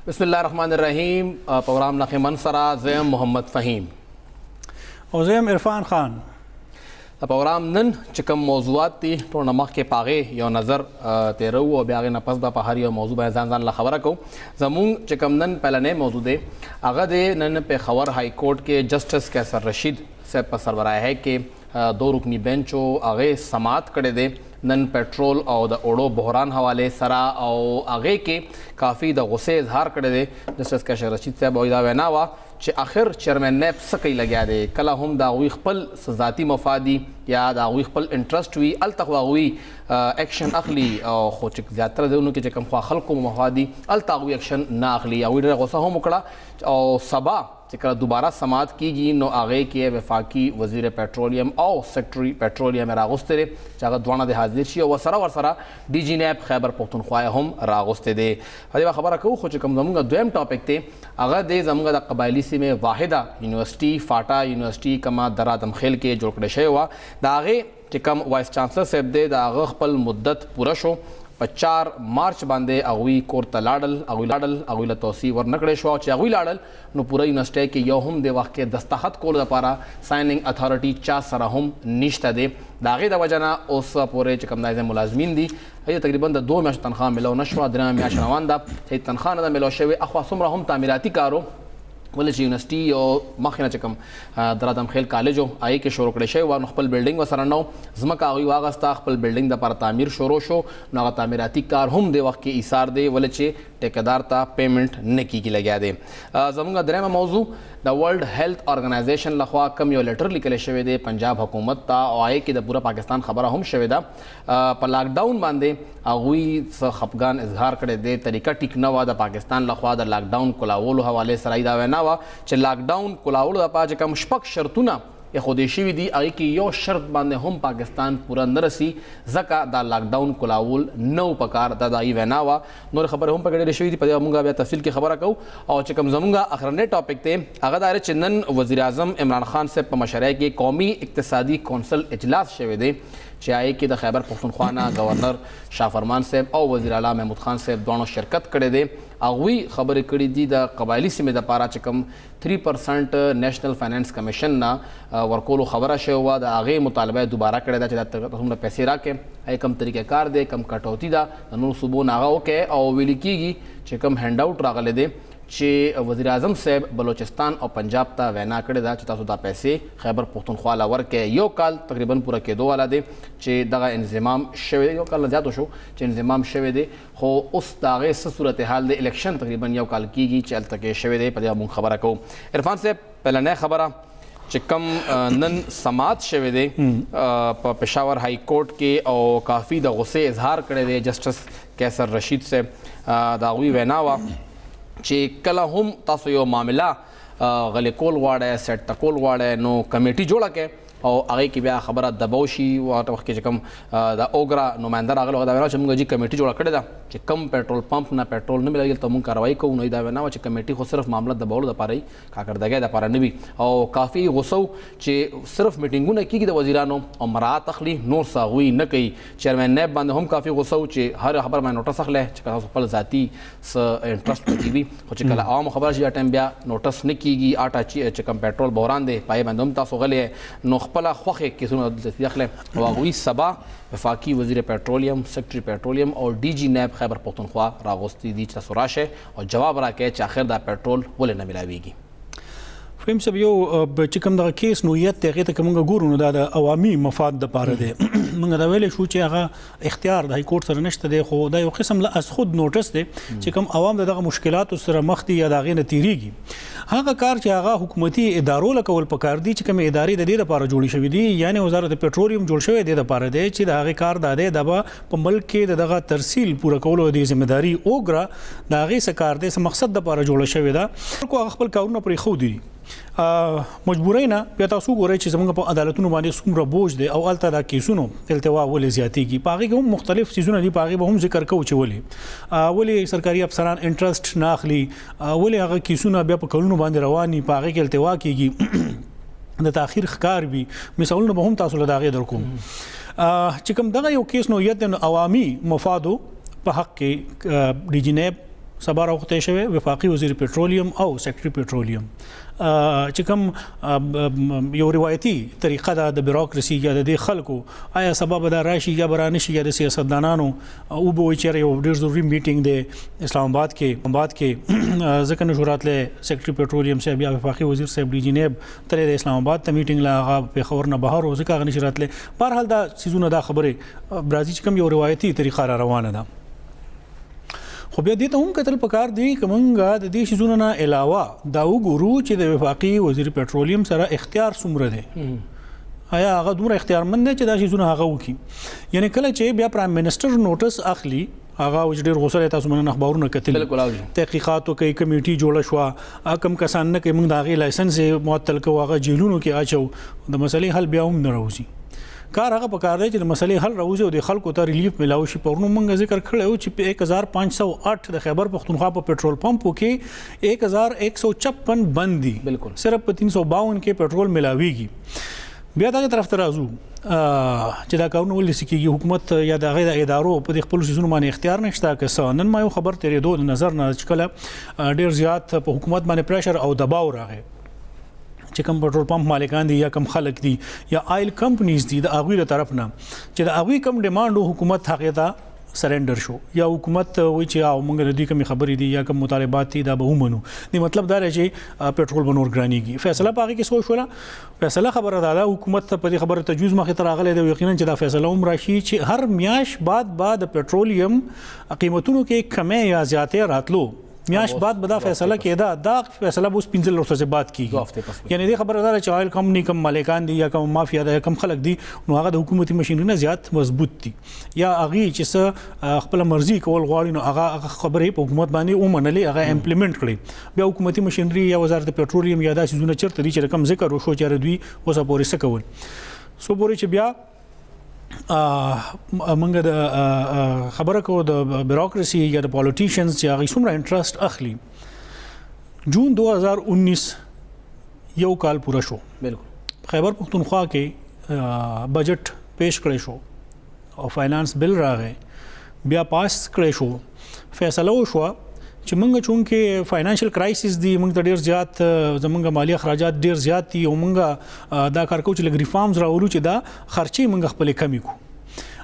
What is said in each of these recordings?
بسم الله الرحمن الرحیم. پروګرام نه خمن سره زم محمد فهیم او زم عرفان خان. پروګرام نن چې کوم موضوعات دي ټول مخ کې پاغه یو نظر تیرو او بیا غي نه پس به په هر یو موضوع باندې ځان له خبره کو. زمون چې کوم نن پهلنې موضوع دی هغه د نن په خبر های کورٹ کې جسٹس کیسر رشید صاحب په سربراہ ہے کې دو رکنی بینچو هغه سماعت کړي دي نن پټرول او د اوړو بحران حواله سره او هغه کې کافی د غصې اظهار کړي دي. جسٹس کیسر رشید صاحب دا وینا وا چې اخر چیرمن نیب سکی لګیا دی کله هم دا غوي خپل ذاتی مفادی یا دا غوي خپل انټرست وی ال تغوي اکشن اخلي او خو چې زیاتره دونو کې چې کوم خو خلکو مفادی ال تغوي اکشن نه اخلي او ډېر غوسه هم وکړه او سبا چې کله دوباره سماعت کیږي نو هغه کې وفاقي وزیر پیټرولیم او سیکرټري پیټرولیم راغوسته چې هغه دوانه د حاضر شي او سره ډي جی نیب خیبر پختونخوا هم راغوسته دي. هغه خبره کوو خو چې کوم زموږ دویم ټاپک ته هغه د زموږ د قبایلی سیمه واحده یونیورسيټي فاټا یونیورسيټي کما درادم خیل کې جوړ کړی شوی و. دا هغه چې کوم وایس چانسلر صاحب دی دا هغه خپل مدت پوره شو په 4 مارچ باندې اغوی کور ته لاړل اغوی له توصیه ورنکړې شو چې اغوی لاړل نو پوره یونیورسيټي کې یو هم د وخت کې دستخط کول لپاره سايننګ اتھارټي چا سره هم نشته دی. دا غي د وجنه اوس پورې چې کوم دایزه ملازمین دي هي تقریبا د 2 میاشتې تنخواه ملو نشو درې میاشتې روان ده چې تنخواه نه ملو شوی اخوا سمره هم تعمیراتي کارو ولې چې یونیورسيټي او مخینه چې کوم درادم خیل کالج آی کې شروع کړی شوی و خپل بلډینګ وسره نو ځمکه هغوی واغسته خپل بلډینګ د لپاره تعمیر شروع شو نو هغه تعمیراتي کار هم د وخت کې ایثار دی ولې چې ټیکدار ته پیمنٹ نه کیږي لګیا دی. زموږ درېمه موضوع د ورلد هیلث ارګنایزیشن لخوا کوم یو لیټر لیکل شوی دی پنجاب حکومت ته او آی کې د پورا پاکستان خبره هم شوی ده په لاک ډاون باندې هغوی څه خفګان اظهار کړی دی طریقه ټیک نه وه د پاکستان لخوا د لاک ډاون کولاولو حواله سره دا وینا وه چې لاک ډاون کولاولو لپاره چې کوم شپږ شرطونه خودی شوي دي هغې کې یو شرط باندې هم پاکستان پوره نه رسي ځکه دا لاک ډاون کولاول نو پکار دا د وینا وه. نور خبرې هم پکې ډېرې شوي دي په دې موږ بیا تفصیل کې خبره کوو او چې کوم زموږ اخرنی ټاپک دی هغه دا چې نن وزیر اعظم عمران خان صاحب په مشرۍ کې قومي اقتصادي کونسل اجلاس شوی دی چې هغې کې د خیبر پختونخوا نه گورنر شاه فرمان صاحب او وزیر اعلی محمود خان صاحب دواړو شرکت کړی دی. هغوی خبرې کړي دي د قبایلي سیمې دپاره چې کوم 3% نیشنل فاینانس کمیشن نه ورکولو خبره شوې وه د هغې مطالبه یې دوباره کړې ده چې دا څومره پیسې راکړې هغې کم طریقه کار دی کم کټوتي ده د نورو صوبو نه هغه وکړې او ویلي کېږي چې کوم هینډ آوټ راغلی دی چې وزیر اعظم صاحب بلوچستان او پنجاب ته وینا کړې ده چې تاسو دا پیسې خیبر پختونخوا له ورکړئ. یو کال تقریبا پوره کېدو والا دی چې دغه انضمام شوی دی یو کال نه زیاتو شو چې انضمام شوی دی خو اوس د هغې څه صورتحال دی الیکشن تقریبا یو کال کېږي چې هلته کې شوی دی په دې موږ خبره کوو. عرفان صاحب پهلنۍ خبره چې کوم نن سماعت شوی دی په پېښور های کورټ کې او کافي د غصې اظهار کړی دی جسټس کیسر رشید صاحب د هغوی وینا وه چې کله هم تاسو یو معامله غلی کول غواړئ سیټ تکول غواړئ نو کمیټي جوړه کړئ او هغې کې بیا خبره دباو شي هغه وخت کې چې کوم د اوګرا نماینده راغلی هغه دا وینا چې موږ جي کمیټي جوړه کړې ده چې کم پیټرول پمپ نه پیټرول نه ملېږي ته موږ کاروایي کوو نو دا وینا وه چې کمیټي خو صرف معامله دباولو دپاره وي کاکردګۍ دپاره نه وي او کافي غوسه چې صرف میټینګونه کېږي د وزیرانو او مراعات اخلي نور څه هغوی نه کوي. چیرمین نیب باندې هم کافي غوسه چې هر خبر باندې نوټس اخلی چې تاسو خپل ذاتي څه انټرسټ پکې وي خو چې کله عوامو خبره شي ټایم بیا نوټس نه کېږي آټا چې کوم پیټرول بحران دی پای باندې هم تاسو غلی نو خپله خوښې کیسونه دلته اخلي او هغوی سبا وفاقي وزیر پیټرولیم سیکرټري پیټرولیم او ډي جی نیب خیبر پختونخوا راغوستی دي چې تاسو راشئ او جواب راکړئ چې آخر دا پیټرول ولې نه ملاویږي. فهم صاحب یو چې کوم دغه کیس نوعیت دی هغې ته که موږ ګورو نو دا د عوامي مفاد دپاره دی موږ دا ویلی شو چې هغه اختیار د های کورټ سره نشته دی خو دا یو قسم له از خود نوټس دی چې کوم عوام د دغه مشکلاتو سره مخ دي یا د هغې نه تیریږي هغه کار چې هغه حکومتي ادارو له کول پکار دي چې کومې ادارې د دې دپاره جوړې شوي دي یعنې وزارت پټرولیم جوړ شوی دی دپاره دی چې د هغې کار دا دی دا به په ملک کې د دغه ترسیل پوره کولو د ذمهداري اوګرا د هغې څه کار دی څه مقصد دپاره جوړه شوې ده خلکو هغه خپل کارونه پرېښودي دي مجبورۍ نه بیا تاسو ګورئ چې زموږ په عدالتونو باندې څومره بوج دی او هلته دا کیسونو التوا ولې زیاتېږي په هغې کې هم مختلف څیزونه دي په هغې به هم ذکر کوو چې ولې سرکاري افسران انټرسټ نه اخلي ولې هغه کیسونه بیا په کلونو باندې روان وي په هغې کې التوا کېږي د تاخیر ښکار وي مثالونه به هم تاسو له د هغې درکوم چې کوم دغه یو کیس نوعیت د عوامي مفادو په حق کې ډي جي نیب سبا راوخته شوی وفاقي وزیر پټرولیم او سیکرټري پټرولیم چې کوم یو روایتي طریقه ده د بیوروکراسي یا د خلکو آیا سبب دا راشي یا برانه شي یا د سیاستدانانو او به وي چې یو ډېر ضروري میټینګ دی اسلام آباد کې ځکه نشو راتله سیکرټري پټرولیم صاحب یا وفاقي وزیر صاحب ډي جنیب تل د اسلام آباد ته میټینګ لا هغه په خبر نه بهر او ځکه هغه نشي راتله بهرحال دا سيزونه دا خبره برازي چې کوم یو روایتي طریقه را روانه ده خو بیا دې ته هم کتل پکار دی کومنګا د دې شیزونو نه علاوه دا وګورو چې د وفاقي وزیر پټرولیم سره اختیار څومره دی آیا هغه دومره اختیارمند دی چې دا شیزونه هغه وکي یعنی کله چې بیا پرایم منسٹر نوټس اخلي هغه ډېر غوسه تاسو مننه اخبارونه کتل تحقیقات کوي کمیټي جوړه شو کم کسان نه کوي موږ د هغه لایسنس معطل کوو هغه جیلونو کې اچو د مسلې حل بیا هم نه راوځي کار هغه په کار دی چې د مسلې حل راوځي او د خلکو ته ریلیف ملاوي شي پرونو موږ ذکر کړو چې په 1508 د خیبر پختونخوا په پټرول پمپو کې 1156 بند دي بالکل صرف په 352 کې پټرول ملاويږي بیا دغه طرف ته راځو چې دا کارونه ولې سکیږي حکومت یا د غیر ادارو په خپل سيزونو باندې اختیار نشته که نن ما یو خبر تیرې دوه نظر نه چې کله ډیر زیات په حکومت باندې پریشر او دباو راغی چې کوم پټرول پمپ مالکان دي یا کوم خلک دي یا آیل کمپنیز دي د اغوی له طرف نه چې د اغوی کم ډیماند حکومت هغه ته سرندر شو یا حکومت وی چې او موږ د دې کوم خبرې دي یا کوم مطالبات دي دا به ومنو دی مطلب دا راشي پټرول بنور ګرانیږي فیصله پاږي کې سو شولا فیصله خبره ده حکومت ته په دې خبره تجویز مخې ته راغلی دی یقینا چې دا فیصله هم راشي چې هر میاش بعد پټرولیم قیمتونو کې کمی یا زیاتې راتلو میاش بعد بدا فیصله کېدا دا فیصله بوس 15 ورځې بعد کیږي یعنی دې خبره ده چې آیل کمپنی کم مالکان دي یا کم مافیا ده کم خلک دي نو هغه د حکومتي ماشينري نه زیات مضبوط دي یا هغه چې خپل مرزي کول غواړي نو هغه خبرې په حکومت باندې ومنلې هغه امپلیمنٹ کړي بیا حکومتي ماشينري یا وزارت پټرولیم یا داسې زونه چرته دي چې کم ذکر وشو چې دوی اوسه پورې سکول سو پورې چې بیا منګه د خبره کو د بیوروکراسي یا د پالیټیشنز چې هغه څومره انټرست اخلي جون 2019 یو کال پوره شو بالکل خیبر پختونخوا کې بجټ پیش کړی شو او فاینانس بل راغی بیا پاس کړی شو فیصله وشو چې موږ چونکه فاینانشل کرایسس دی موږ ته ډیر زیات زمونږ مالی اخراجات ډیر زیات دي او موږ دا کار کوو چې لګ ریفارمز راوړو چې دا خرچي موږ خپل کمی کو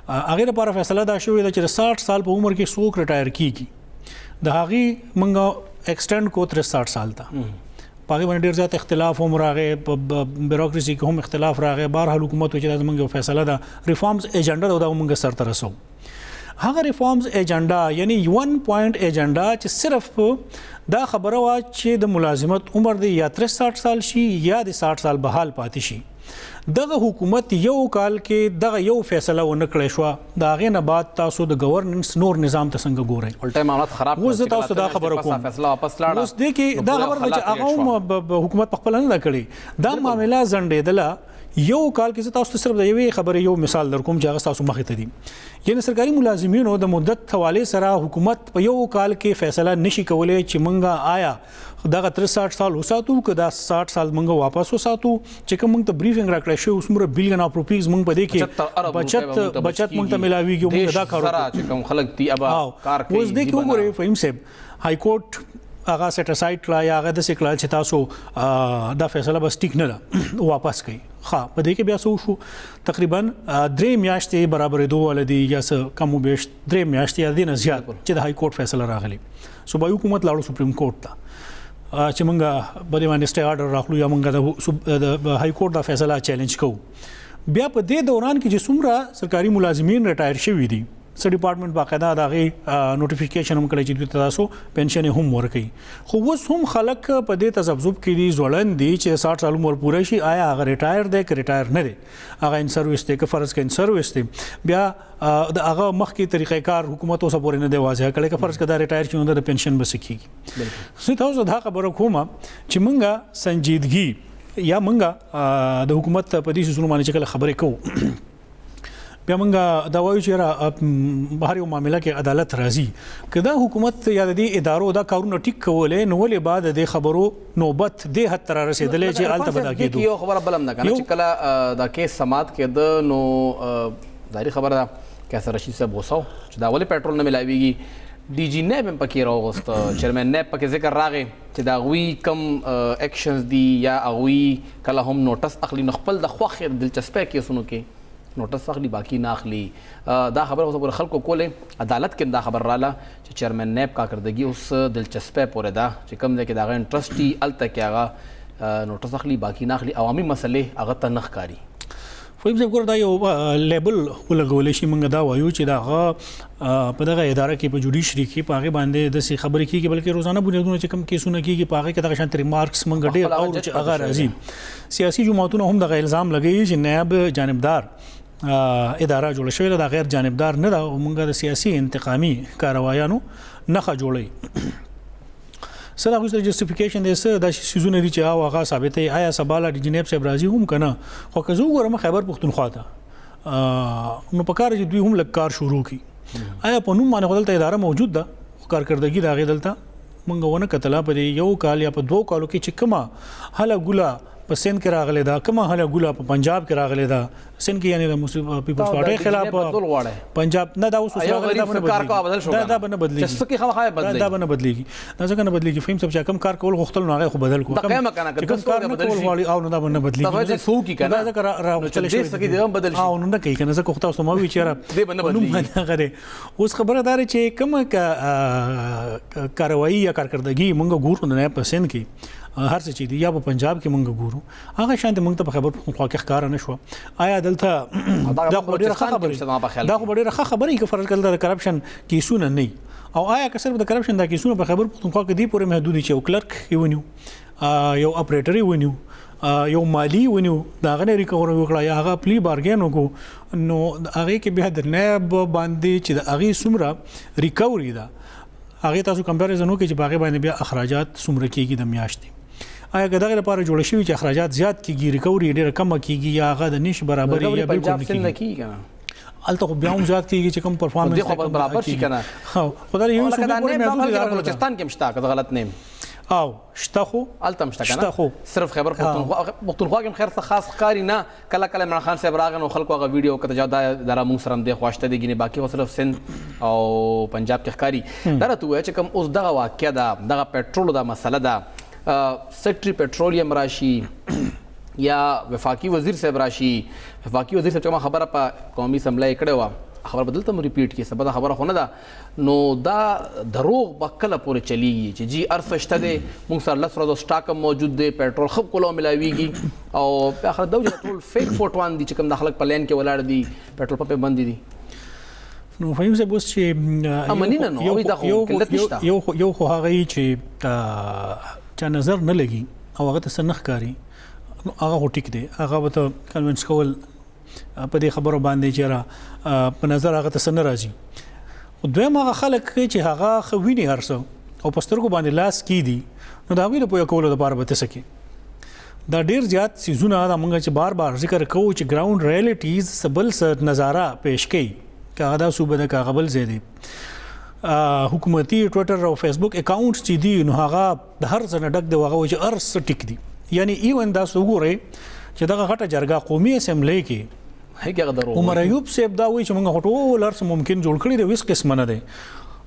هغه لپاره فیصله دا شوې ده چې 60 سال په عمر کې څوک ریټایر کیږي د هغه موږ ایکسټند کو 63 سال ته پاګې باندې ډیر زیات اختلاف هم راغی په بیوروکراسي کې هم اختلاف راغی بهر حکومت چې دا موږ فیصله ده ریفارمز ایجنډا دا موږ سر ته رسو هغه ریفارمز ایجنډا یعنی 1 پوینټ ایجنډا چې صرف دا خبره وا چې د ملازمت عمر دی یا 63 سال شي یا د 60 سال بحال پاتې شي دغه حکومت یو کال کې دغه یو فیصله ونکړې شو دا غي نه بعد تاسو د گورننس نور نظام ته څنګه ګورئ الټا معاملات خراب وځ تاسو دا خبره کوم فیصله واپس لاړه اوس د کې دا خبره چې هغه حکومت خپل نه کړی دا معاملہ زنډېدله یو کال کې تاسو ته صرف د یوې خبرې یو مثال درکوم چې هغه تاسو مخې ته دي یعنی سرکاري ملازمینو د مدت حواله سره حکومت په یو کال کې فیصله نشي کولای چې منګه آیا دغه 63 سال وساتو که دا 60 سال منګه واپس وساتو چې کوم موږ ته بریفینګ راکړی شو اوس موږ بلین اف روپیز موږ په دې کې بچت موږ ته ملاویږي موږ دا کارو چې کوم خلک دی ابا کار کوي اوس دې کې وګورئ فهم صاحب های کورټ هغه سیټ اساید کړه یا هغه د سکلا چې تاسو دا فیصله بس ټیک نه واپس کړي ها په دې کې بیا شو تقریبا 3 میاشتې برابرې دوه ولدي یا کم بیش 3 میاشتې یا دینه زیات چې د های کورټ فیصله راغلی صوبایي حکومت لاړو سپریم کورټ ته چې موږ بده باندې سټي آرډر راخلو یا موږ د های کورټ دا فیصله چیلنج کوو بیا په دې دوران کې چې څومره سرکاري ملازمین ریټایر شوي دي سر ډپارټمنټ باقاعده دغه نوټیفیکیشن هم کړی چې تاسو پنشن هم ورکړي خو اوس هم خلک په دې تذبذب کې دي ځوړند دي چې 60 سال عمر پوره شي آیا هغه ریټایر دی که ریټایر نه دی هغه ان سرویس دی که فرض کې ان سرویس دی بیا د هغه مخکې طریقې کار حکومت اوسه پورې نه دی واضح کړی که فرض کړه ریټایر شي نو د پنشن به سکیږي بالکل تاسو دا خبره کومه چې مونږه سنجیدګي یا مونږه د حکومت په دې سیسونو باندې چې کله خبرې کوو بیا موږ دا وایو چې بهر یو معاملې کې عدالت راځي کدا حکومت یا د ادارو دا کارونه ټیک کولې نو ولې بعد د خبرو نوبت د حد تر رسیدلې چې الته بدا کېدو یو خبره بلم نه کنه چې کله دا کیس سماعت کېد نو ظاهري خبره ده کیسه رشید صاحب غوسه چې دا ولې پټرول نه ملاويږي ډي جی نیب هم پکې راوغوست چیرمن نیب پکې ذکر راغی چې د هغوی کم ایکشنز دي یا هغوی کله هم نوټس اخلي نو خپل د خوښې دلچسپۍ کیسونو کې نوټس اخلي باقي نه اخلي دا خبره اوس پر خلکو کولې عدالت کې دا خبر رااله چې چیرمن نیب کارکردګي اوس دلچسپۍ پورې ده چې کوم ځای کې د هغه انټرسټ دي هلته کې هغه نوټس اخلي باقي نه اخلي عوامي مسلې هغه ته نه ښکاري. فهم صاحب ګوره دا یو لیبل ولګولی شي موږ دا وایو چې دا هغه په دغه اداره کې په جوډیشري کې په هغې باندې داسې خبرې کېږي بلکې روزانه بنیادونه چې کوم کیسونه کېږي په هغې کې دغه شانتې ریمارکس موږ ډېر اورو چې هغه راځي. سیاسي جماعتونه هم دغه الزام لګوي چې نایب جانبدار اداره جوړه شوې ده دا غیر جانبدار نه ده او موږ د سیاسي انتقامي کاروایانو نښه جوړوي. سر هغه سره جسټیفیکیشن دی سر دا سيزونه دي چې هغه ثابتې آیا سباله د جنیب صاحب راځي هم کنه خو که زه وګورم خیبر پختونخوا ته نو په کار چې دوی هم لکار شروع کی آیا په نوم باندې خپل اداره موجود ده کارکردګي دا غي دلته مونږ ونه کتلا په یو کال یا په دوه کالو کې چې کما هله ګولا په سند کې راغلی دا کما هله ګولا په پنجاب کې راغلی دا سند کې یعنی د مسلم پیپلز پارټي خلاف پنجاب نه دا اوس راغلی دا نه بدلی چې سکه خلک بدلی دا نه بدلیږي دا څنګه نه بدلیږي فهم چې کم کار کول غوښتل نو هغه خو بدل کو کم کار نه کول والی او نه دا نه بدلیږي دا سو کی کنه دا ذکر راغلی چې سکه دی هم بدل شي او نه کوي کنه زه کوخته اوس ما وی چیرې دی نه بدلیږي اوس خبره دار چې کوم کاروایی یا کارکردګي مونږ ګورو نه پسند کی هر څه چې دی یا په پنجاب کې مونږ ګورو هغه شانت مونږ ته په خبر خو کې ښکار نه شو آیا دلته دا خو ډیره ښه خبره کې فرض کړل د کرپشن کیسونه نه او آیا که صرف د کرپشن د کیسونه په خبر پختونخوا کې دی پورې محدود چې یو کلرک ونیو یو اپریټر ونیو یو مالی ونیو دا غنه ریکور وکړه یا هغه پلی بارګین وکړو نو هغه کې بیا د نائب باندې چې د هغه سمره ریکوري دا هغه تاسو کمپیریزن وکړئ چې باغې باندې بیا اخراجات سمره کېږي د میاشتې آیا که دغه لپاره جوړ شوی چې اخراجات زیات کیږي ریکوري ډیره کم کیږي یا هغه د نش برابرۍ یا بالکل نه کیږي کنه الته خو بیا هم زیات کیږي چې کوم پرفارمنس خو برابر شي کنه خدای یو څه په بلوچستان کې مشتا که غلط نیم او شته خو الته مشتا کنه صرف خیبر پختونخوا کې خیر څه خاص ښکاری نه کله کله عمران خان صاحب راغنو خلکو هغه ویډیو کته جاده درا مونږ سره د خواشته دي ګینه باقي صرف سند او پنجاب کې ښکاری درته وای چې کوم اوس دغه واقعیا دغه پېټرول دا مسله ده سیکټری پټرولیم راشي یا وفاقي وزیر صاحب راشي وفاقي وزیر صاحب خبره په قومي اسمبلی کړه وا خبر بدلته مو ریپیټ کی سبا خبره خونه ده نو دا دروغ بکله پورې چلیږي چې جی ارسشته ده موږ سره لس ورځې سٹاک موجود دی پټرول خپ کولو ملاویږي او په اخر دوه ټول فیک فوټوان دي چې کوم د خلک په لین کې ولاړ دي پټرول پمپ باندې دي نو فهم زه بوس چې امنینه نو او دا خو کلت نشته یو خو هغه چې چا نظر نه لګي او هغه ته سنخ کاری هغه هو ټیک دی هغه به کنوینس کول په دې خبرو باندې چې را په نظر هغه ته سن راځي او دویم هغه خلک چې هغه خوینی هرڅو او پسترګو باندې لاس کی دي نو دا ویل په کولو د بار به تسکی دا ډیر زیات سيزونه دا مونږ چې بار بار ذکر کوو چې ګراوند ریالیټیز سبل سر نظاره پیش کړي کاغه دا صوبه د کاغبل زیدي حکومتي ټوئیټر او فیسبوک اکاونټس چې دي نو هغه د هر څه ډک دی هغه چې ارس ټیک دي یعنی ایون دا وګورئ چې دغه غټه جرګه قومي اسمبلی کې هیڅ درو عمر ایوب صاحب دا وایي چې موږ ټول ارس ممکن جوړ کړی دی وس قسم نه دی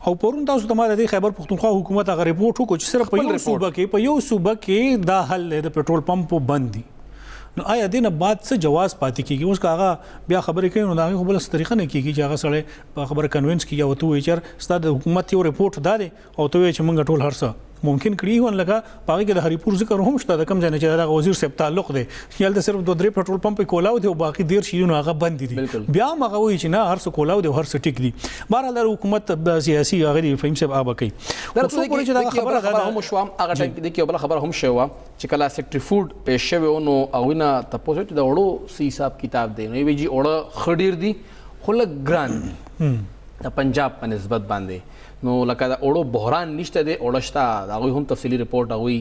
او پرون تاسو ته ما د خیبر پختونخوا حکومت هغه ریپورت وکړ چې صرف په یو صوبه کې دا حل د پټرول پمپ بند دي نو آیا دینه بعد څه جواز پاتې کیږي اوس کاغه بیا خبرې کوي نو دا خو بل څه طریقه نه کیږي چې هغه سره په خبره کنوینس کیږي او ته وایي چې ستاسو حکومت یو ریپورت داده او ته وایي چې موږ ټول هرڅه ممکن کړی ون لگا پاره کې د هریپور ذکر هم شته د کم ځای نه چې دا وزیر صاحب تعلق دی یل د صرف 2-3 پټرول پمپ کولاو دی او باقي ډیر شیونه هغه بند دي بیا هغه وایي چې نه هر څه کولاو دی هر څه ټیک دي بهر د حکومت سیاسي هغه فهم صاحب آبا کوي درته چې دا خبره هم شو هغه ټیم کې د بل خبره هم شو چې کله سیکټری فود پېښ شوی نو اغوینه تاسو ته د وړو سی حساب کتاب دی نو ویجی وړه خډیر دي خلک ګران دي د پنجاب په نسبت باندې نو لکه دا اورو بحران نشته دی اورشتا دا غوي هم تفصیلی ریپورت غوي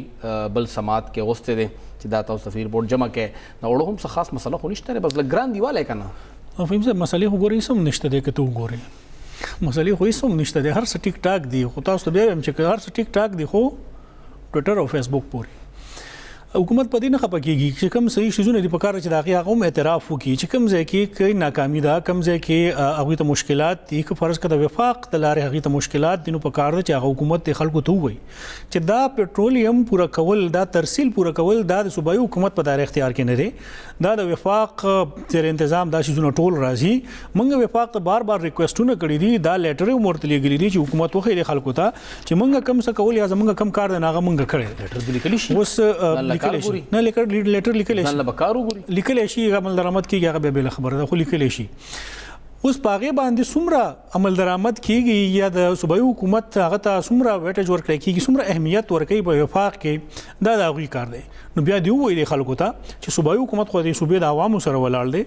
بل سماعت کې غوسته دي چې دا تاسو تفصیلی ریپورت جمع کې دا اورو هم څه خاص مسله خو نشته بس لګران دیواله کنه فهم زه مسلې خو ګورې سم نشته دی که ته وګورې مسلې خو سم نشته دی هر څه ټیک ټاک دی خو تاسو بیا هم چې هر څه ټیک ټاک دی خو ټوئیټر او فیسبوک پورې حکومت په دې نه خپه کیږي چې کوم صحیح شیزونه دي په کار چې داغه هغه هم اعتراف وکړي چې کوم ځای کې کوي ناکامي ده کوم ځای کې هغه ته مشکلات دي که فرض کړه وفاق د لارې هغه ته مشکلات دي نو په کار ده چې هغه حکومت ته خلکو ته وایي چې دا پټرولیم پورا کول دا ترسیل پورا کول دا د صوبایي حکومت په دایره اختیار کې نه دی دا د وفاق تر تنظیم دا شیزونه ټول راځي موږ وفاق ته بار بار ریکوېسټونه کړی دي دا لیټر یې مرتلي غلي دي چې حکومت وخی د خلکو ته چې موږ کم څه کول یا زموږ کم کار نه هغه موږ کړی لیټر لیکلی شي اوس نه لیټر لیکل شي لیکل شي عمل درآمد کیږي هغه به خبره ده خو لیکل شي اوس پاغه باندې څومره عمل درآمد کیږي یا د صوبایي حکومت هغه ته څومره ویټیج ورکړي کیږي څومره اهمیت ورکړي په وفاق کې دا د هغوی کار دی نو بیا دی وایي د خلکو ته چې صوبایي حکومت خو د صوبې د عوامو سره ولاړ دی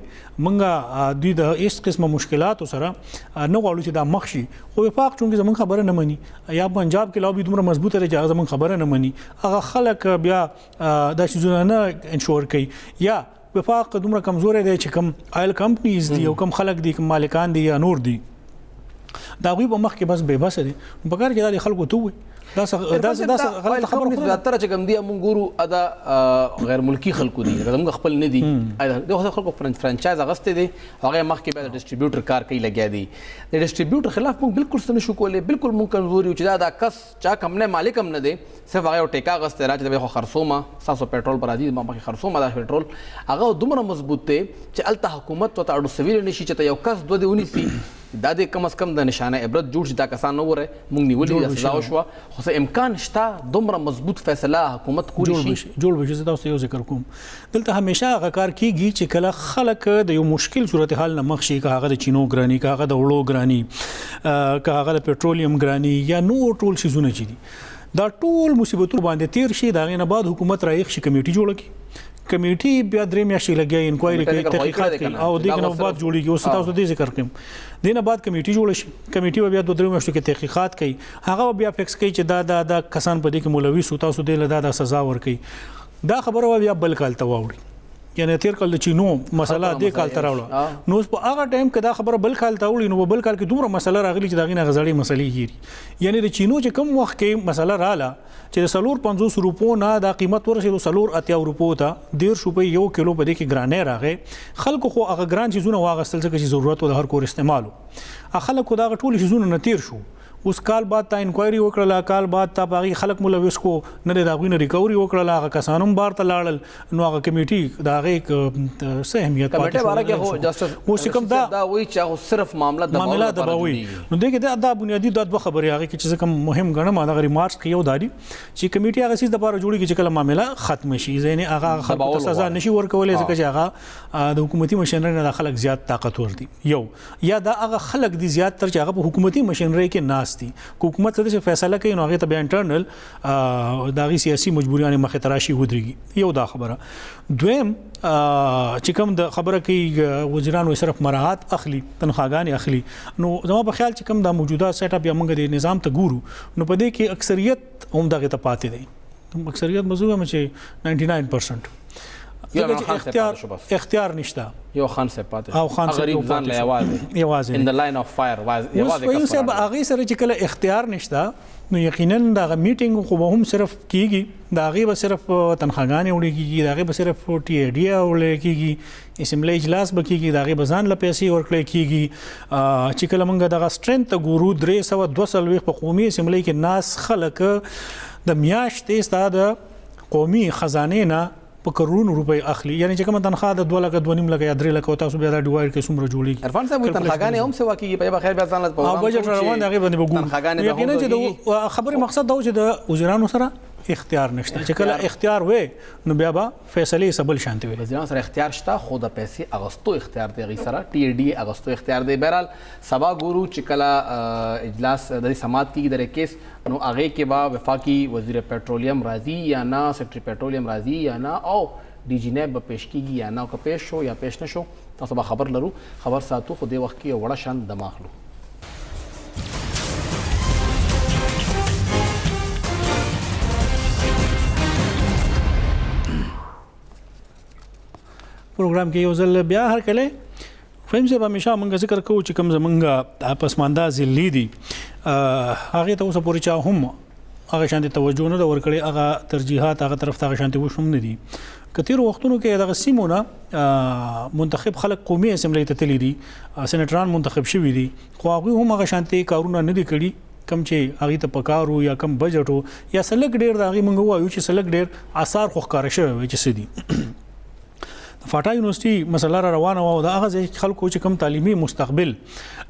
موږ دوی د هیڅ قسمه مشکلاتو سره نه غواړو چې دا مخ شي خو وفاق چونکې زموږ خبره نه مني یا پنجاب کې لابي دومره مضبوطه دی چې هغه زموږ خبره نه مني هغه خلک بیا دا شیزونه نه انشور کوي یا وفاق دومره کمزورې دی چې کوم آیل کمپنیز دي او کوم خلک دي کوم مالکان دي یا نور دي دا غوی په مخ کې بس به بس دي په کار کې دا خلکو ته وي دا غلط خبره نه ده تر چې کوم دی مونږ ګورو ادا غیر ملکی خلکو دي زموږ خپل نه دي دغه خلکو فرانچایز اغسته دي هغه مخ کې به ډیسټریبیوټر کار کوي لګیا دي د ډیسټریبیوټر خلاف موږ بالکل څه نشو کولای بالکل موږ کمزوري چې دا کس چا کم نه مالک هم نه دي صرف هغه ټیکا غسته راځي د خرصومه 700 پټرول پر راځي ما مخ خرصومه دا پټرول هغه دومره مضبوط دی چې الته حکومت ته اړو سویل نشي چې یو کس دوه دی ونیسي دا د کم از کم د نشانه عبرت جوړ شي دا کسان نو وره موږ نیولې د سزا وشو خو څه امکان شته دومره مضبوط فیصله حکومت کولی شي جوړ بشي تاسو یو ذکر کوم دلته همیشه هغه کار کیږي چې کله خلک د یو مشکل صورتحال نه مخ شي که هغه د چینو ګرانی که هغه د وړو ګرانی که هغه د پټرولیم ګرانی یا نور ټول شیزونه چي دي دا ټول مصیبتونه باندې تیر شي دا غینه بعد حکومت رایخ شي کمیټي جوړ کړي کمیټي بیا درې میاشتې لګي انکوایري کوي تحقیقات کوي او دغه بعد جوړیږي اوس تاسو دې ذکر کوم دینه بعد کمیټي جوړ شي کمیټي بیا 2-3 میاشتې کې تحقیقات کوي هغه بیا فکس کوي چې دا کسان په دې کې مولوي سو تاسو دې لدا د سزا ورکړي دا خبره بیا بل کال ته واوړي یعنی تیر کال د چینو مسله دې کال ته راوړه نو په هغه ټایم کې دا خبره بل کال ته وړي نو بل کال کې دومره مسله راغلي چې دا غینه غزړې مسلې کیږي یعنی د چینو چې کم وخت کې مسله رااله چې 50 روپو نه دا قیمت ورسېدو 80 روپو ته 1.5 روپۍ یو کیلو په دې کې ګرانې راغې خلکو خو هغه ګران چیزونه واغستل چې ضرورت و د هر کور استعمالو خلکو دا ټول چیزونه نه تیر شو اوس کال بعد تا انکوایري وکړه کال بعد تا باغی خلک ملوث کو نه دا غوینه ریکوري وکړه هغه کسانوم بار ته لاړل نو هغه کمیټي دا هغه څه اهمیت پاتې باره کې هو جسټس کوم دا وایي چې صرف معاملہ د باوي نو دغه دا بنیادی د خبرې هغه کې چې کوم مهم غنم هغه ریمارکس کې یو دادی چې کمیټي هغه سیس د لپاره جوړیږي چې کله معاملہ ختم شي ځینې هغه خلکو ته سزا نشي ورکولای ځکه چې هغه د حکومتي مشنری نه خلک زیات طاقت ور دي یو یا دا هغه خلک دي زیات تر چې هغه په حکومتي مشنری کې ناس دي حکومت څه فیصله کوي نو هغه ته به انټرنل داغي سیاسي مجبوریان مخه تراشي ودرېږي یو دا خبره دویم چې کوم د خبره کوي وزیرانو صرف مراعات اخلي تنخواګانې اخلي نو زما په خیال چې کوم د موجوده سیټ اپ یا موږ د نظام ته ګورو نو په دې کې اکثریت هم دغه ته پاتې دي اکثریت مزو هم چې 99% اختیار نشته یو خان سے پاتې او خان سے غریب ځان له یوازې ان د لاین اف فایر یوازې کسب هغه سره چې کله اختیار نشته نو یقینا دا میټینګ خو به هم صرف کیږي دا غي به صرف تنخواګانې وړي کیږي دا غي به صرف ټي ای ډي وړي کیږي اسمبلی اجلاس به کیږي دا غي به ځان له پیسې ورکړي کیږي چې کله موږ دغه سټرنث ګورو 322 په قومي اسمبلی کې ناس خلک د میاشتې ستاد قومي خزانه نه په کروڑونو روپۍ اخلي یعنی چې کوم تنخواه د 2 لک 2.5 لک یا 3 لک او تاسو بیا دا ډیوایډ کې څومره جوړیږي عرفان صاحب تنخواګانې هم سوا کیږي په بخیر بیا ځان له پروګرام او بجټ روان دغه باندې وګورئ تنخواګانې یقینا چې خبره مقصد دا و چې د وزیرانو سره اختیار نشته چې کله اختیار وې نو بیا به فیصله سبل شانتي وي وزیرانو سره اختیار شته خو د پیسې اغستو اختیار دی غي سره ټي ای ډي اغستو اختیار دی بهرحال سبا ګورو چې کله اجلاس د سماعت کې د کیس نو هغه کې با وفاقي وزیر پټرولیم راضي یا نه سیکرټری پټرولیم راضي یا نه او ډي جی نیب به پیش کیږي یا نه که پیش شو یا پیش نشو تاسو به خبر لرو خبر ساتو خو دې وخت کې وړه شان دماغلو پروګرام کې یو ځل بیا هر کله فهم صاحب همیشه موږ ذکر کوو چې کوم زمونږ پسمانده ضلع دي هغه ته اوس پورې چا هم هغه شانتي توجه نه ورکړي، هغه ترجیحات هغه طرف ته شانتي وشوم نه دي. کثیر وختونو کې دغه سیمونه منتخب خلک قومي اسمبلی ته تللی دي، سېنیټران منتخب شوي دي، خو هغوی هم هغه شانتي کارونه نه دي کړي کم چې هغې ته پکار یا کم بجټ و یا سلک ډېر د هغې موږ وایو چې سلک ډېر اثار خو ښکاره شوی وی چې څه دي. د فاټا یونیورسټي مسله را روانه وه او د هغه ځای خلکو چې کم تعلیمي مستقبل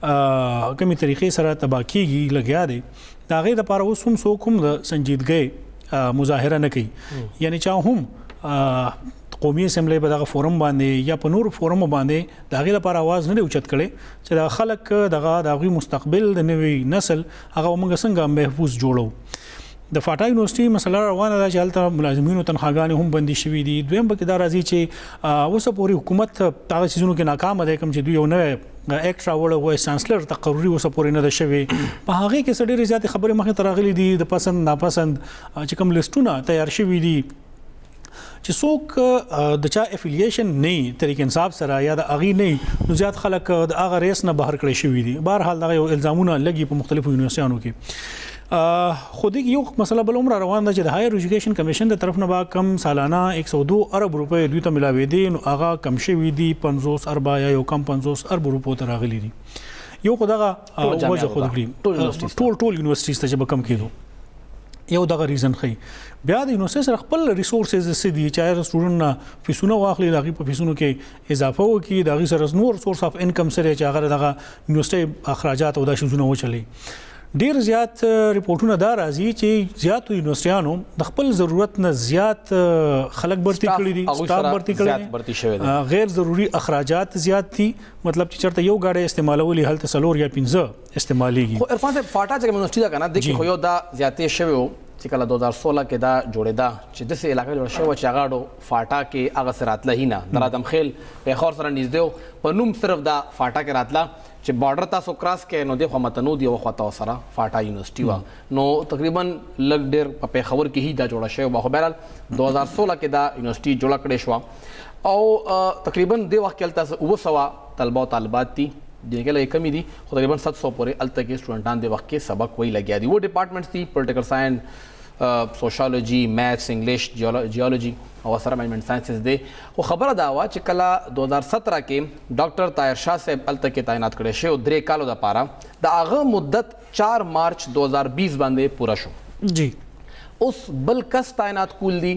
کمې طریقې سره تباه کېږي لګیا دی، د هغې دپاره اوس هم څوک هم د سنجیدګۍ مظاهره نه کوي، یعنی چا هم قومي اسمبلی په دغه فورم باندې یا په نور فورم باندې د هغې لپاره आवाज نه دی اوچت کړی چې د خلک دغه د هغوی مستقبل د نوي نسل هغه موږ څنګه محفوظ جوړو. د فاټا یونیورسټي مسله روانه ده چې هلته ملازمینو تنخواګانې هم بندي شوي دي. دویم پکې دا راځي چې اوسه پورې حکومت هغه څیزونو کې ناکامه دی کوم چې دوی یو نوی اکټ راوړی وایس چانسلر تقرري اوسه پورې نه ده شوې. په هغې کې څه ډېرې زیاتې خبرې مخې ته راغلي دي د پسند ناپسند چې کوم لیسټونه تیار شوي دي چې څوک د چا افیلیشن نه طریق انصاف سره یا د هغې نه نو زیات خلک د هغه ریس نه بهر کړی شوي دي. بهرحال دغه یو الزامونه لګي په مختلفو یونیورسټیانو کې. خو دې یو مسله بل هم را روان ده چې د هایر ایجوکیشن کمیشن د طرف نه به کم سالانه 102 ارب روپۍ دوی ته ملاوېدې، نو هغه کم شوي دي 50 اربه یا یو کم 50 ارب روپو ته راغلي دي. یو خو دغه وجه خو کړي ټول یونیورسټیز ته چې به کم کېدو یو دغه ریزن خي. بیا د یونیورسټي سره خپل ریسورسز څه دي چې سټوډنټ نه فیسونه واخلي، د هغې په فیسونو کې اضافه وکړي، د هغې سره نور سورس اف انکم سره چې هغه دغه یونیورسټي اخراجات او دا شیزونه وچلي. ډیر زیات ریپورټونه دا راځي چې زیاتو یونیورسټیانو د خپل ضرورت نه زیات خلک برتي کړي دي، سټاف برتي کړي دي، غیر ضروري اخراجات زیات دي. مطلب چې چرته یو گاډي استعمالولي هلته 4 یا 15 استعماليږي. خو عرفان صاحب فاټا چې یونیورسټي دا کنه د کې خو یو دا زیاتې شوی و چې کله 2016 کې دا جوړېدا چې داسې علاقه جوړه شوه چې هغه فاټا کې هغه سره راتله هی نه د آدم خیل پیښور سره نږدې و، په نوم صرف دا فاټا کې راتله چې بارډر تاسو کراس کې نو د خوا متنو دی او خوا سره فاټا یونیورسټي وه، نو تقریبا لږ ډېر په پیښور کې هی دا جوړه شوې وه. خو بهرحال 2016 کې دا یونیورسټي جوړه کړې شوه او تقریبا دې وخت کې هلته 900 طلبه او طالبات دي، جن کې لږ کمی دي، خو تقریبا 700 پورې هلته کې سټوډنټان د وخت کې سبق وی لګیا دي. وہ ډپارټمنټس دي پولیټیکل ساینس، سوشالوجي، میتھس، انګلیش، جیولوجي او سره مینجمنټ ساینسز دی. خو خبره دا وه چې کله 2017 کې ډاکټر طاهر شاه صاحب هلته کې تعینات کړی شوی 3 کالو دپاره، د هغه مدت 4 مارچ 2020 باندې پوره شو. جی اوس بل کس تعینات کول دي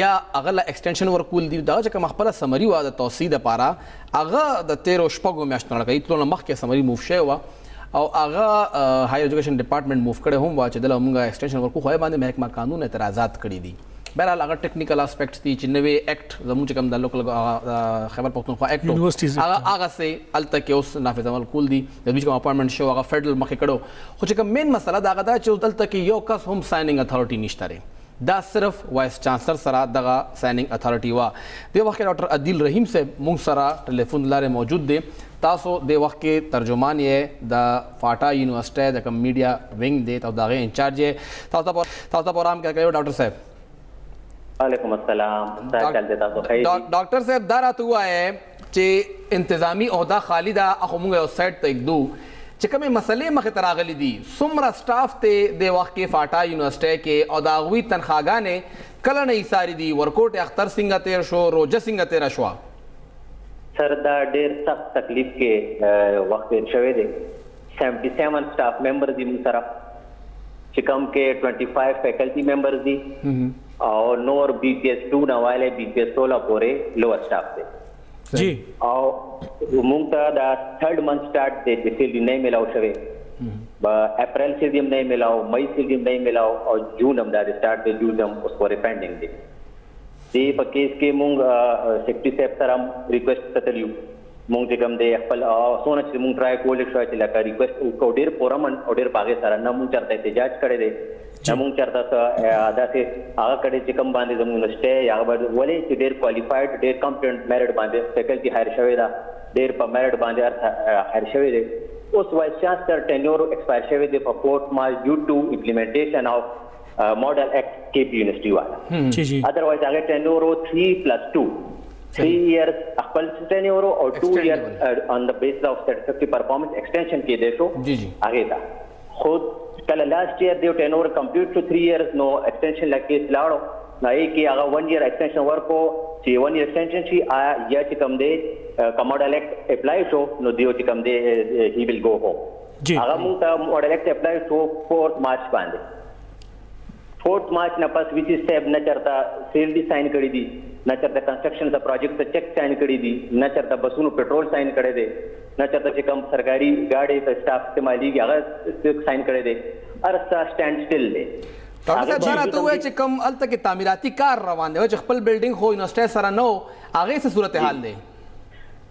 یا هغه له ایکسټینشن ورکول دي، دغه چې کوم خپله سمري وه د توسیع دپاره هغه د 13 شپږو میاشتو نه لکه تلو نه مخکې سمري موف شوی وه او هغه هایر ایجوکیشن ډپارټمنټ موف کړی هم وه چې دله موږ ایکسټینشن ورکو، خو هغې باندې محکمه قانون اعتراضات کړي دي. بهرحال هغه ټیکنیکل اسپیکټس دي چې نوی ایکټ زموږ چې کوم د لوکل خیبر پښتونخوا ایکټ هغه سې هلته کې اوس نافذ عمل کول دي. د دوی چې کوم اپاینټمنټ شو هغه فیډرل مخکې کړو، خو چې کوم مین مسله د هغه دا چې دلته کې یو کس هم سایننګ اتھارټي نشته دی، دا صرف وایس چانسلر سره دغه سایننګ اتھارټي وه. د وخت کې ډاکټر عدیل رحیم صاحب موږ سره ټلیفون لارې موجود دی. تاسو د وخت کې ترجمان یې د فاټا یونیورسټۍ د کوم میډیا ونګ دی او د هغې انچارج یې. تاسو ته پروګرام کې کوي ډاکټر صاحب؟ وعلیکم السلام. ډاکټر صاحب دا راته ووایې چې انتظامی عہده خالی ده، خو موږ یو سایډ ته ایږدو چې کومې مسلې مخې ته راغلي دي، څومره سټاف ته د وخت کې فاټا یونیورسټۍ کې او د هغوی تنخواګانې کله نه ایساري دي؟ ورکوټ اختر څنګه تیر شو، روجه څنګه تیره شوه؟ سر دا ډېر سخت تکلیف کې وخت تیر شوی دی. 77 سټاف ممبر دي موږ سره چې کوم کې 25 فیکلټي ممبرز دي او نور BPS 2 نه والے BPS 16 پورې لوور سټاف دی. جی او موږ ته دا 3rd منث سٹارټ دی چې سیلری نه ملاو شوی، اپریل سے دیم نہیں ملاو، مئی سے دیم نہیں ملاو او جون هم دا سٹارټ دی، جون هم اوس پورې پینډینګ دی. دی په کیس کې موږ سیکریټری صاحب سره ریکویسټ کتلیو، موږ چې کوم دی خپل سونه چې موږ ټرای کول شو چې لکه ریکویسټ او ډیر پورم او ډیر باغې سره نه موږ چرته احتجاج کړی دی، نه موږ چرته ادا سي هغه کړي چې کوم باندې زموږ نشته یا باندې ولې چې ډیر کوالیفاید ډیر کمپټنټ میرټ باندې فیکلټي هایر شوی دا، ډیر په میرټ باندې هایر شوی دی. اوس وایس چانسلر ټینیور ایکسپایر شوی دی په 4 مارچ ډیو ټو امپلیمنټیشن اف ماډل ایکټ کیپ یونیورسيټي والا. ادروایز هغه ټینیور 3+2 3 years خپل ټینیور او 2 years on the basis of satisfactory performance extension کې دی شو هغه دا خود کله لاست ایئر دی ټین اوور کمپلیټ شو 3 years نو ایکسټینشن لا کیس لاړو نو کې هغه 1 year ایکسټینشن ورکو چې 1 year ایکسټینشن شي یا چې کوم دی کموډل ایکټ اپلای شو نو دیو چې کوم دی هی ویل گو هوم هغه موږ ته موډل ایکټ اپلای شو 4 مارچ باندې 4 مارچ نه پس وی سی صاحب نه چرتا سیل دی ساين کړی دي نه چرته کنسټرکشن د پروجیکټ ته چیک ساين کړی دي نه چرته بسونو پټرول ساين کړی دي نه چرته چې کوم سرکاري گاډي ته سټاف استعمالي هغه ساين کړی دي ارسا سټاند سټیل دی ډاکټر صاحب دا راته وایي چې کوم الته کې تعمیراتي کار روان دی چې خپل بلډینګ خو یونیورسيټي سره نو هغه څه صورتحال دی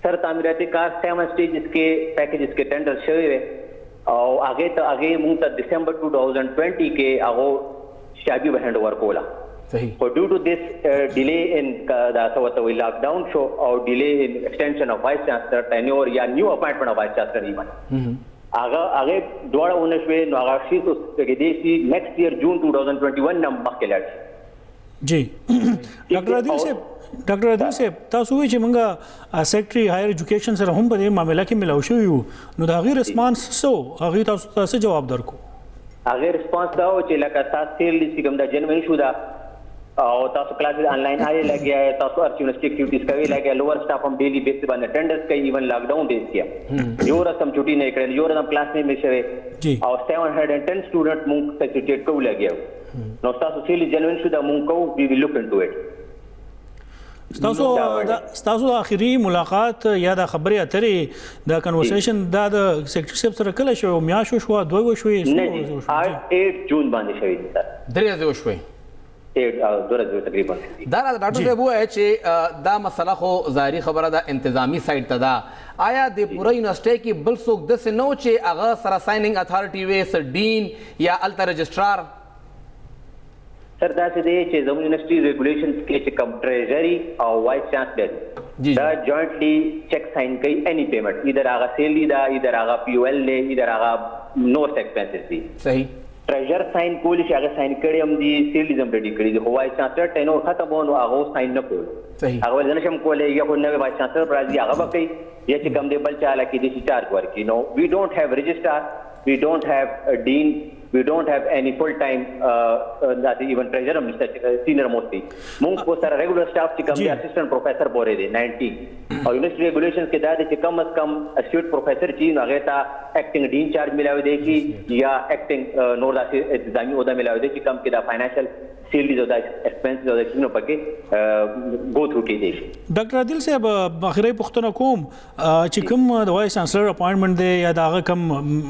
سر تعمیراتی کار 7 سٹیجز کې پیکیجز کې ټینډر شوی وي او هغه مونږ ته دسمبر 2020 کې هغه شابي هینډ اوور کولا صحیح خو ډیو ټو دیس ډیلی ان دا سوته وی لاک ډاون شو او ډیلی ان ایکسټینشن اف وایس چانسلر ټینیور یا نیو اپاینټمنٹ اف وایس چانسلر ایون هغه دوړه ونشوي نو هغه شي څه کې دی چې نیکسٹ ایئر جون 2021 نم مخکې لاړ جی ډاکټر عادل صاحب تاسو وایي چې موږ سیکرټري هایر ایجوکیشن سره هم په دې معاملې کې ملاو شو یو نو دا غیر ریسپانس سو هغه تاسو جواب درکو هغه ریسپانس دا و چې لکه تاسو تیر لیسی کوم دا جنوین شو دا او تاسو کلاسز آنلاین آئے لګیا تاسو ارچ یونیورسيټي اکټیویټیز کوي لګیا لوور سټاف هم ډیلی بیس باندې اټینډنس کوي ایون لاک ډاون ډیز کیا یو رسم چټي نه کړل یو رسم کلاس نه مشوي او 710 سټوډنټ مونږ فیسیلیټیټ کوو لګیا نو تاسو سیل جنوین شو دا مونږ کوو وی ویل لک انټو اټ ستاسو اخیری ملاقات یا د خبرې اترې د کنورسیشن دا د سیکرټری صاحب سره کله شو میاشو شو دوه شوي 8 جون باندې شوی سر درې شوي تقریبا دا ډاکټر صاحب وایي چې دا مسله خو ظاهري خبره ده انتظامی سایډ ته ده آیا د پوره یونیورسيټي کې بل څوک داسې نو چې هغه سره سايننګ اتھارټي وي سر ډین یا الته رجسټرار سر دا څه دی چې زموږ یونیورسيټي ریګولیشنز کې چې کم ټریجري او وایس چانسلر دا جوائنټلی چیک ساين کوي اني پیمنٹ ایدر هغه سیلی دا ایدر هغه پی او ال دی ایدر هغه نوټ ایکسپنسز دی صحیح ټریجر ساين کولی چې هغه ساين کړی هم دی سیلیزم ریډي کړی دی خو وایس چانسلر ټینو ختم ونه هغه ساين نه کول صحیح هغه ولنه شم کولای یا خو نو وایس چانسلر راځي هغه به کوي یا چې کم دی بل چاله کې دي چارج ورکی نو وی ډونټ هاف رجسٹر وی ډونټ هاف ا ډین we don't have any full time that even treasurer Mr. senior mostly مونږ کو سره ریګولر سټاف چې کوم دی اسسټنټ پروفیسر پورې دی 19 او یونیورسيټي ریګولیشنز کې دا دی چې کم از کم اسټیټ پروفیسر چې هغه ته ایکټینګ ډین چارج ملاوي دی چې یا ایکټینګ نور داسې انتظامی عہده ملاوي دی چې کم کې دا فائنانشل سیلز او د ایکسپنسز او د کینو پکې گو تھرو کې دي ډاکټر عادل صاحب اخري پښتنه کوم چې کوم د وایس چانسلر اپاینټمنټ دی یا دا کوم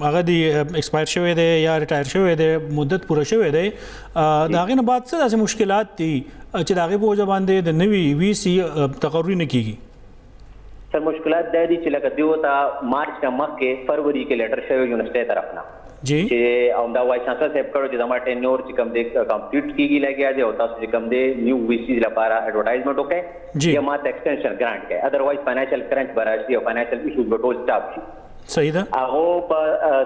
هغه دی ایکسپایر شوی دی یا ریټایر شوی دی مدت پوره شوی دی دا غینه بعد څه داسې مشکلات دي چې دا غي په وجه باندې د نوی وی سی تقرری نه کیږي سر مشکلات دا دي چې لکه دیو تا مارچ نه مخکې فروری کې لیټر شوی یونیورسيټي طرف نه جی چې او دا وایس چانسلر صاحب کړو چې زموږ ټینور چې کوم دی کمپلیټ کیږي لګیا دی او تاسو چې کوم دی نیو وی سی لپاره ایڈورټایزمنٹ وکړي یا ماته ایکسټینشن ګرانټ کړي ادروایز فائنانشل کرنچ براشي او فائنانشل ایشوز به ټول سټاپ شي صحیح ده هغه په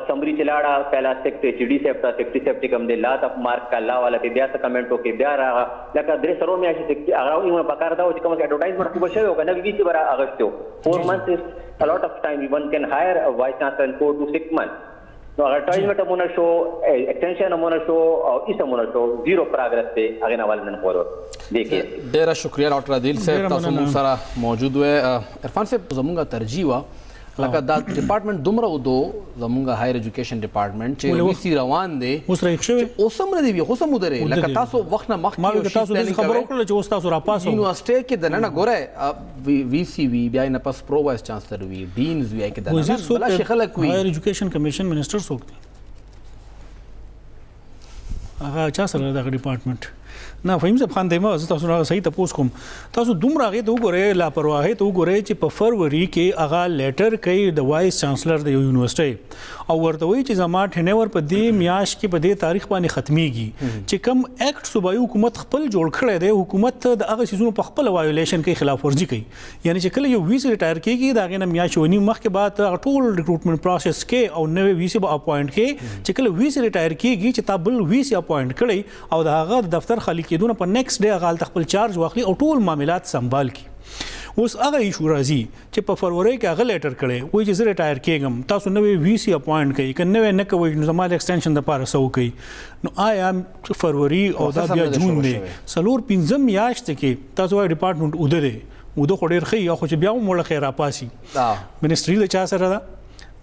سمری چلاړه پہلا سیکرټری چډي صاحب ته سیکرټری صاحب چې کوم دی لا اپ مارک کا لا والا بیا څه کمنټ وکړي بیا راغه لکه درې سرو میاشي چې هغه یو پکار دا چې کوم ایڈورټایزمنٹ کو بشو کنه وی سی برا اغستو 4 months is a lot of time one can hire a vice chancellor in 4 to 6 months نو ایڈورټایزمنٹ مونږ شو ایکسټینشن مونږ شو او ایسه مونږ شو زیرو پروګرس ته هغه نوال نن پورو دیکھئے ډیر شکریہ ډاکټر عادل صاحب تاسو موږ سره موجود و عرفان صاحب زموږه ترجیح وا لکه دا ډپارټمنټ دومره ودو زموږه هایر ایجوکیشن ډپارټمنټ چې وی سی روان دی اوس راځي شوی اوسم نه دی خو سم ودره لکه تاسو وخت نه مخ کې تاسو د خبرو کړل چې اوس تاسو را پاسو یونیورسيټي کې د نه ګوره وی سی وی بیا نه پس پرو وایس چانسلر وی ډینز وی کې د بلا شیخه کوي هایر ایجوکیشن کمیشن منسٹر څوک دی هغه چا سره د ډپارټمنټ نه فهم صاحب خان دیمه زه تاسو نه صحیح تاسو کوم تاسو دومره غي ته وګورئ لاپرواهي ته وګورئ چې په فروری کې هغه لیټر کوي د وایس چانسلر د یونیورسيټي او ورته وایي چې زما ټینور په دې میاش کې په دې تاریخ باندې ختميږي چې کوم اکټ صوبایي حکومت خپل جوړ کړی دی حکومت د هغه سيزونو په خپل وایولیشن کې خلاف ورزي کوي یعنی چې کله یو وی سی ریټایر کیږي دا غنه میاش ونی مخکې بعد ټول ریکروټمنټ پروسس کې او نوې وی سی به اپاینټ کې چې کله وی سی ریټایر کیږي چې تابل وی سی اپاینټ کړي او دا هغه دفتر خالی کېدونه په نیکسټ ډے هغه خپل چارج واخلي او ټول معاملات سنبال کی اوس هغه ایشو راځي چې په فروری کې هغه لیټر کړي وایي چې زه ریټایر کېږم تاسو نوې وی سی اپوینټ کړئ که نوې نه کوئ نو زما د ایکسټینشن دپاره څه وکړئ نو آیا فروری او دا بیا جون دی 4-5 میاشتې کې تاسو وایي ډپارټمنټ اوده دی اوده خو ډېر ښه خو چې بیا هم وړه خیر راپاسي منسټري د چا سره ده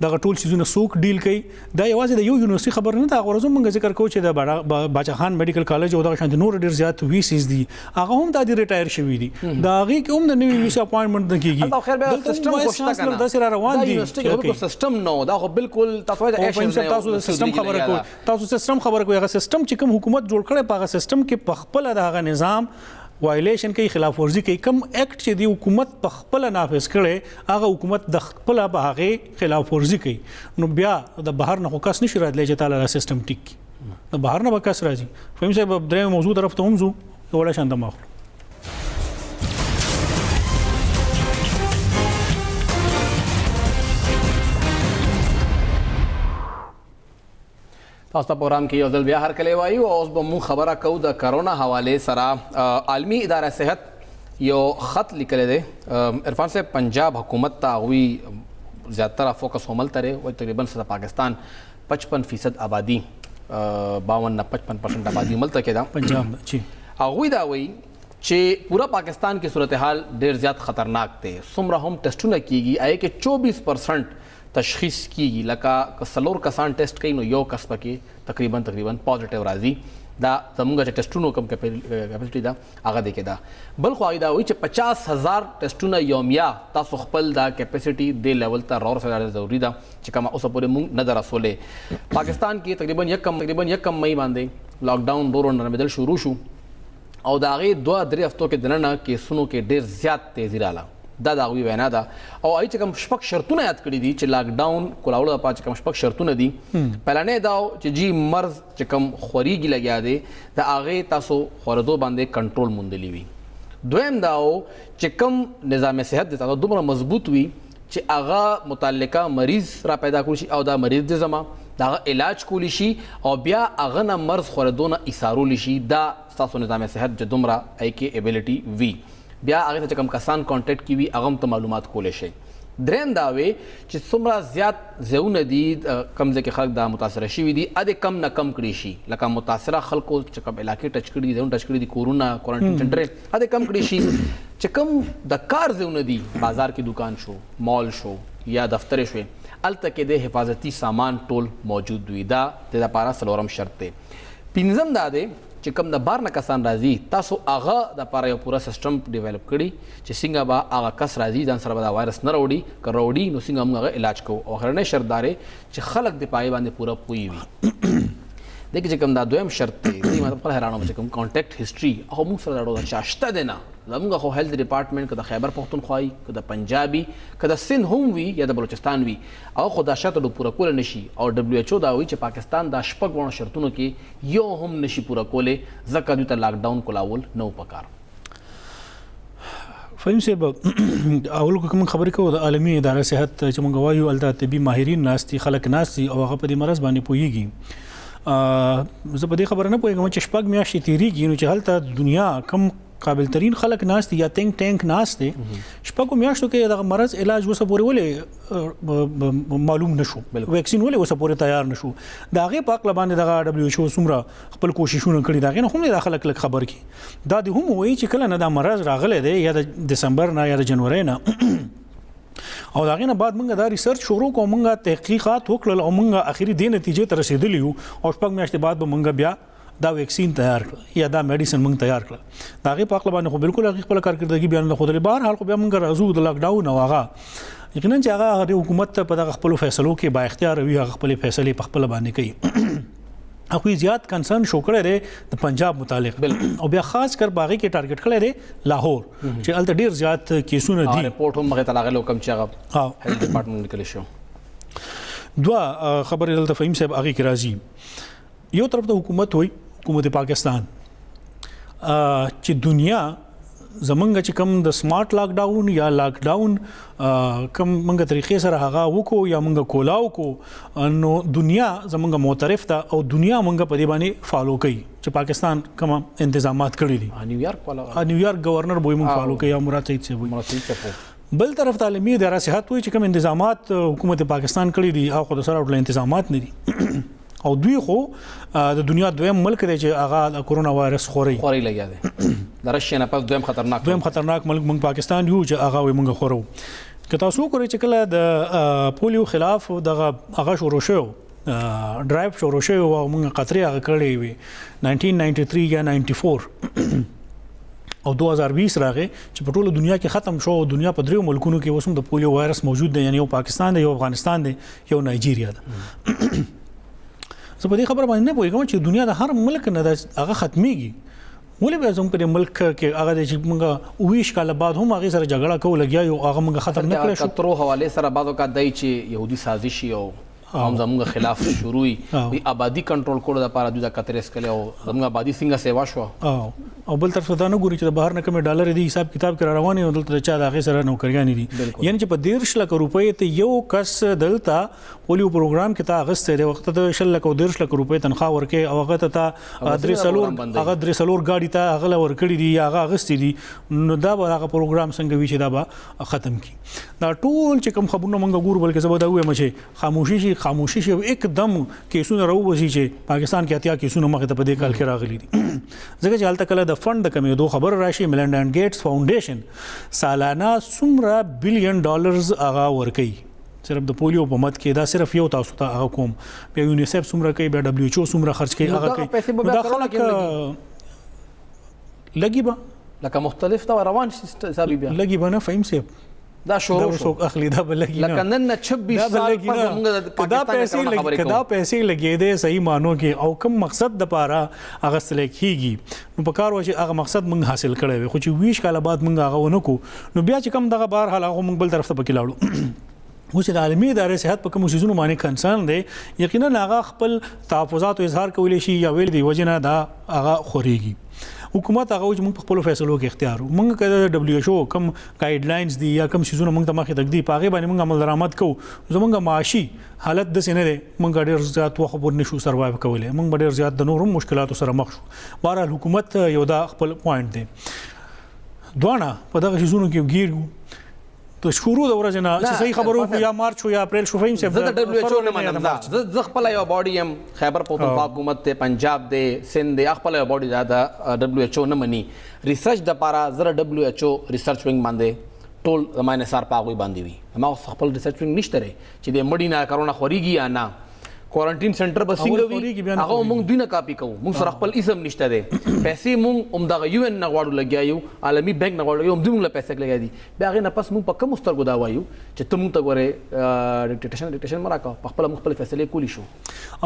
دغه ټول چیزونه څوک ډیل کوي دا یوازې د یو یونیورسيټي خبر نه ده غوړزو موږ ذکر کوو چې د باچا خان میډیکل کالج او دغه شانت نور ډیر زیات وی سیز دي هغه هم د ریټایر شوی دي دا هغه کوم د نوی ویسا اپوینټمنټ نه کیږي دا خیر به سیستم کوشش کنه دا سره روان دي یونیورسيټي سیستم نو دا خو بالکل تاسو د ایکشن تاسو د سیستم خبره کوئ تاسو سیستم خبره کوئ هغه سیستم چې کوم حکومت جوړ کړي په هغه سیستم کې په خپل دغه نظام وایلیشن کوي خلاف ورزي کوي کم اکټ چې دی حکومت په خپل نافذ کړي هغه حکومت د خپل به هغه خلاف ورزي کوي نو بیا د بهر نه کس نشي راتلی چې تعالی سیستم ټیک د بهر نه کس راځي فهم صاحب درې موضوع طرف ته هم زو ولا شان د ماخلو تاسو په پروګرام کې یو ځل بیا هر کله وایو او اوس به مو خبره کوو د کرونا حواله سره عالمی اداره صحت یو خط لیکل دی عرفان صاحب پنجاب حکومت ته وی زیاتره فوکس همل ترې او تقریبا پاکستان 55% آبادی 52-55% آبادی ملته کې دا پنجاب جی هغوی دا وی چې پورا پاکستان کې صورتحال ډیر زیات خطرناک دی څومره هم ټیسټونه کیږي آی کې 24% تشخیص کیږي لکه څلور کسان ټیسټ کوي نو یو کس پکې تقریبا پازیټیو راځي دا زموږ چې ټیسټونو کم کیپاسټي دا هغه دی کې دا بل خو دا وایي چې 50,000 ټیسټونه یومیا تاسو خپل دا کیپاسټي د لیول ته راور سره ضروری ده چې کومه اوس پورې موږ نه درسولې پاکستان کې تقریبا یکم مئی باندې لاک ډاون دورو نرمېدل شروع شو او دا غي 2-3 هفتو کې دننه کیسونو کې ډیر زیات تیزی رااله دا داوی وینا ده او ای چې کوم شپږ شرطونه یاد کړی دي چې لاک ډاون کولاوړو د پات کوم شپږ شرطونه دي پلانې دا چې جی مرز چې کوم خوريږي لګیا دي دا هغه تاسو خوردو باندې کنټرول موندلی وي دویم دا چې کوم نظام صحت د تاسو دومره مضبوط وي چې هغه متعلقه مریض را پیدا کړي او دا مریض د زما دا علاج کولی شي او بیا هغه نه مرز خوردونه ایثارول شي دا تاسو نظام صحت چې دومره ای کې ایبیلیټي وي بیا هغه ته کوم کسان کانټیکټ کی وی هغه ته معلومات کولې شي دریم دا وی چې څومره زیات زونه دي کم ځکه خلک دا متاثر شي دي اده کم نه کم کړي شي لکه متاثره خلکو چې کوم علاقې ټچ کړي دي ټچ کړي دي کورونا کوارنټاین سنټر اده کم کړي شي چې کوم د کار زونه دي بازار کې دکان شو مال شو یا دفتر شو الته کې د حفاظتي سامان ټول موجود وي دا د لپاره څلورم شرط دی پنځم دا دی چې کوم د بار نه کسان راځي تاسو هغه د لپاره یو پورا سیستم ډیولپ کړي چې څنګه به هغه کس راځي ځان سره به دا وایرس نه راوړي که راوړي نو څنګه موږ هغه علاج کوو او اخرنی شرط دا دی چې خلک د پای باندې پورا پوي وي دغه چې کوم دا دویم شرط دی دې مطلب خپل حیرانو چې کوم کانټیکټ هیستوري هغه موږ سره راوړو چاشته دی نه زموږ خو هیلث ډپارټمنټ که د خیبر پښتونخوا که د پنجابي که د سند هم وي یا د بلوچستان وي او خو دا شرط پوره کول نشي او دبليو ایچ او دا وایي چې پاکستان د شپږ شرطونو کې یو هم نشي پوره کولی ځکه دوی ته لاک ډاون کولاول نه پکار فهم صاحب اول کوم خبرې کوو د عالمي اداره صحت چې موږ وایو الته طبي ماهرین ناستي خلک ناستي او هغه په دې مرض باندې پوهیږي زه په دې خبره نه پوهیږم چې شپږ میاشتې تیریږي نو چې هلته دنیا کم قابل ترین خلک ناست یا ټینک ناست دي شپږو میاشتو کې د مرض علاج وسه پورې ولې معلوم نشو ویکسین ولې وسه پورې تیار نشو دا غي پاک لبان دغه دبليو ایچ او سمره خپل کوششونه کړي دا غي نه هم خلک خبر کی دا د هم وایي چې کله نه دا مرض راغله دی یا د دسمبر نه یا د جنوري نه او دا غینه بعد موږ دا ریسرچ شروع کوو موږ تحقیقات وکړل او موږ اخیری د نتیجې ته رسیدلی یو او شپږ میاشتې بعد به موږ بیا دا ویکسین تیار کړ یا دا میډیسن موږ تیار کړ دا غي په خپل باندې خو بالکل خپل کارکردګي بیان نه خو د بهر حال خو بیا موږ راځو د لاک ډاون او هغه یقینا چې هغه حکومت په دغه خپل فیصلو کې با اختیار وي هغه خپل فیصله په خپل باندې کوي اخوی زیات کنسرن شو کړی دی د پنجاب متعلق او بیا خاص کر باغی کې ټارګټ کړی دی لاهور چې الته ډیر زیات کیسونه دي رپورټ هم مغه تلاغه لوکم چې هغه هیلث ډپارټمنټ نکلی شو دوا خبرې دلته فهیم صاحب هغه کې راځي یو طرف ته حکومت وای حکومت پاکستان چې دنیا زمونږ چې کوم د سمارټ لاک ډاون یا لاک ډاون کوم موږ طریقې سره هغه وکړو یا موږ کولاو کو نو دنیا زمونږ معترف ده او دنیا موږ په دې باندې فالو کوي چې پاکستان کوم انتظامات کړی دي. نیویارک گورنر به موږ فالو کوي یا مراد سعید صاحب. بل طرف ته عالمي اداره صحت وایي چې کوم انتظامات حکومت پاکستان کړی دي او خو د سره ټول انتظامات نه دي او دوی خو د دنیا دویم ملک دی چې هغه د کورونا وایرس خوري لګیا دی. د رشیا نه پس دویم خطرناک ملک موږ پاکستان یو چې هغه وي موږ خورو. که تاسو وګورئ چې کله د پولیو خلاف هغه شروع شو ډرایو شروع شو او موږ قطري هغه کړی وي 1993 یا 94 او 2020 راغی چې په ټوله دنیا کې ختم شو. دنیا په دریو ملکونو کې اوس هم د پولیو وایرس موجود دی، یعنی یو پاکستان دی، یو افغانستان دی، یو نایجیریا ده. زه په دې خبره باندې نه پوهېږم چې دنیا د هر ملک نه هغه ختمېږي ولې بیا زموږ په ملک کې هغه دی چې موږ 20 کاله بعد هم هغې سره جګړه کوو لګیا یو هغه موږ ختم نه کړی شو. قطرو حوالې سره بعض اوقات دی چې یهودي سازش او هم زموږ خلاف شروع وي آبادي کنټرول کولو دپاره دوی دا قطرې څکلې او زموږ آبادي څنګه سیوا شوه او بل طرف ته دا نه ګوري چې د بهر نه کومې ډالر دي حساب کتاب کې را روان دي او دلته د چا د هغې سره نوکریانې دي. یعنې چې په 13 لکه روپۍ ته یو کس دلته پولیو پروګرام کې تا اخیستی دی وخت ته 20 لکه او 13 لکه روپۍ تنخواه ورکوي او هغه ته هغه 3 ګاډي ته هغه له ورکړي دي یا هغه اخیستي دي نو دا به هغه پروګرام څنګه وي چې دا به ختم کړي. دا ټول چې کوم خبرونه موږ ګورو بلکې زه به دا ووایم چې خاموشي شي एकदम کیسونه راوځي چې پاکستان کې اتیا کیسونه مخې ته په دې کال کې راغلي دي ځکه چې هلته کله د فند د کمیدو خبر راشي. میلنډا اینډ ګیټس فاونډیشن سالانه څومره بلین ډالرز هغه ورکوي صرف د پولیو په مد کې. دا صرف یو تاسو ته هغه کوم بیا یونیسیف څومره کوي بیا ډبلیو ایچ او څومره خرچ کوي هغه کوي. دا خلک لګي به لکه مختلف ته روان شي حسابي بیا لګي به نه فهم صاحب دا شروع شو اخلي دا بلګي نه لکه نن 26 سال پس موږ د پاکستان کدا پیسې لګې دي صحیح مانو کې او کوم مقصد د پاره هغه سل کېږي نو په کار و چې هغه مقصد موږ حاصل کړی وي خو چې 20 کاله بعد موږ هغه ونه کو نو بیا چې کم دغه بهر حال هغه موږ بل طرف ته پکې لاړو. اوس د عالمي ادارې صحت په کوم شیزونو باندې کنسرن دی یقینا هغه خپل تحفظات او اظهار کولی شي یا ویل دی وجنه دا هغه خوريږي. حکومت هغه چې موږ په خپل فیصلو کې اختیار موږ کله دبليو ایچ او کوم ګایډ لاینز دي یا کوم شیزونه موږ ته مخې تک دي پاغه باندې موږ عمل درآمد کوو. زموږ معاشي حالت د سینې ده موږ ډېر زیات وخت پورې نشو سروایو کولای موږ ډېر زیات د نورو مشکلاتو سره مخ شو. بهرحال حکومت یو دا خپل پوینټ دی دوانه په دغه شیزونو کې ګیرو تو شروع د ورځې نه چې صحیح خبرو کو یا مارچ یا اپریل شو فهم صاحب د دبليو ایچ او نه منم زه خپل یو باډي ام خیبر پختونخوا حکومت ته پنجاب دی سند دی خپل یو باډي دا دبليو ایچ او نه مني ریسرچ د پاره زره دبليو ایچ او ریسرچ وینګ باندې ټول زمانه سار پاغوي باندې وي ما خپل ریسرچ وینګ نشته چې د مړی نه کرونا خوريږي یا نه کوارنټین سنټر به څنګه وي هغه موږ دینه کاپی کوو موږ سره خپل اسم نشته دی پیسې موږ عمدغه یو ان نغواړو لګیایو عالمي بانک نغواړو یو موږ له پیسې لګیا دي بیا غي نه پس موږ په کوم سترګو دا وایو چې ته موږ ته غوړې ډیکټیشن مراکا په خپل مختلف فیصله کولی شو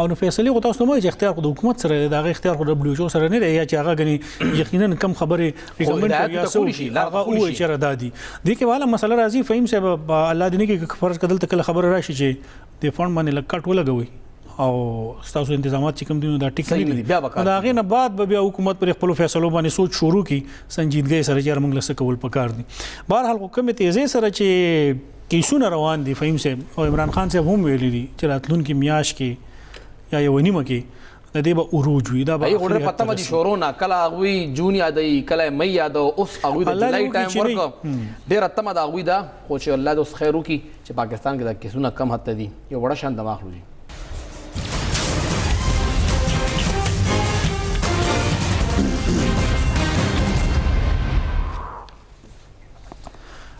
او نو فیصله غو تاسو مې اختیار د حکومت سره دا اختیار خو دبليو ایچ او سره نه دی یا چې هغه غني یقینا کم خبره ریکمند یا سو هغه او اشاره دادي دي کې والا مسله راځي فهم صاحب الله دې نه کې فرض کدل تکل خبر راشي چې د فند باندې لکټ ولګوي او تاسو انتظامات چې کوم دي دا ټیک نه دي دا غي نه بعد به بیا حکومت پر خپل فیصلو باندې سوچ شروع کی سنجیدګۍ سره چې موږ لسه کول پکار دي. بهرحال حکومت تیزی سره چې کیسونه روان دي فهم صاحب او عمران خان صاحب هم ویلي دي چې راتلونکي میاش کې یا یو نیمه کې د دې به عروج وي دا به غوړه پته مدي شورونا کله غوي جون یادای کله مې یادو اوس غوي د جولای ټایم ورک ډیر اتمه دا غوي دا خو چې الله د خیر وکي چې پاکستان کې دا کیسونه کم حد دي یو وړه شان دماغ لوي.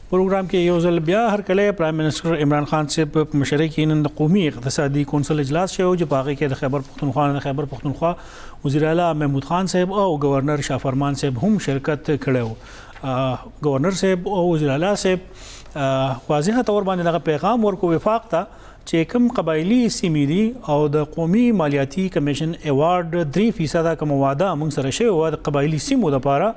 پروګرام کې یو ځل بیا هر کله پرایم منسٹر عمران خان صاحب په مشرۍ کې نن د قومي اقتصادي کونسل اجلاس شو چې پاغه کې د خیبر پختونخوا وزیر اعلی محمود خان صاحب او گورنر شاه فرمان صاحب هم شرکت کړو. گورنر صاحب او وزیر اعلی صاحب واضح تور باندې دغه پیغام ورکو وفاق ته چې کوم قبایلی سیمې دي او د قومي مالیاتي کمیشن ایوارډ 3% کوم واده موږ سره شوی و د قبایلی سیمو لپاره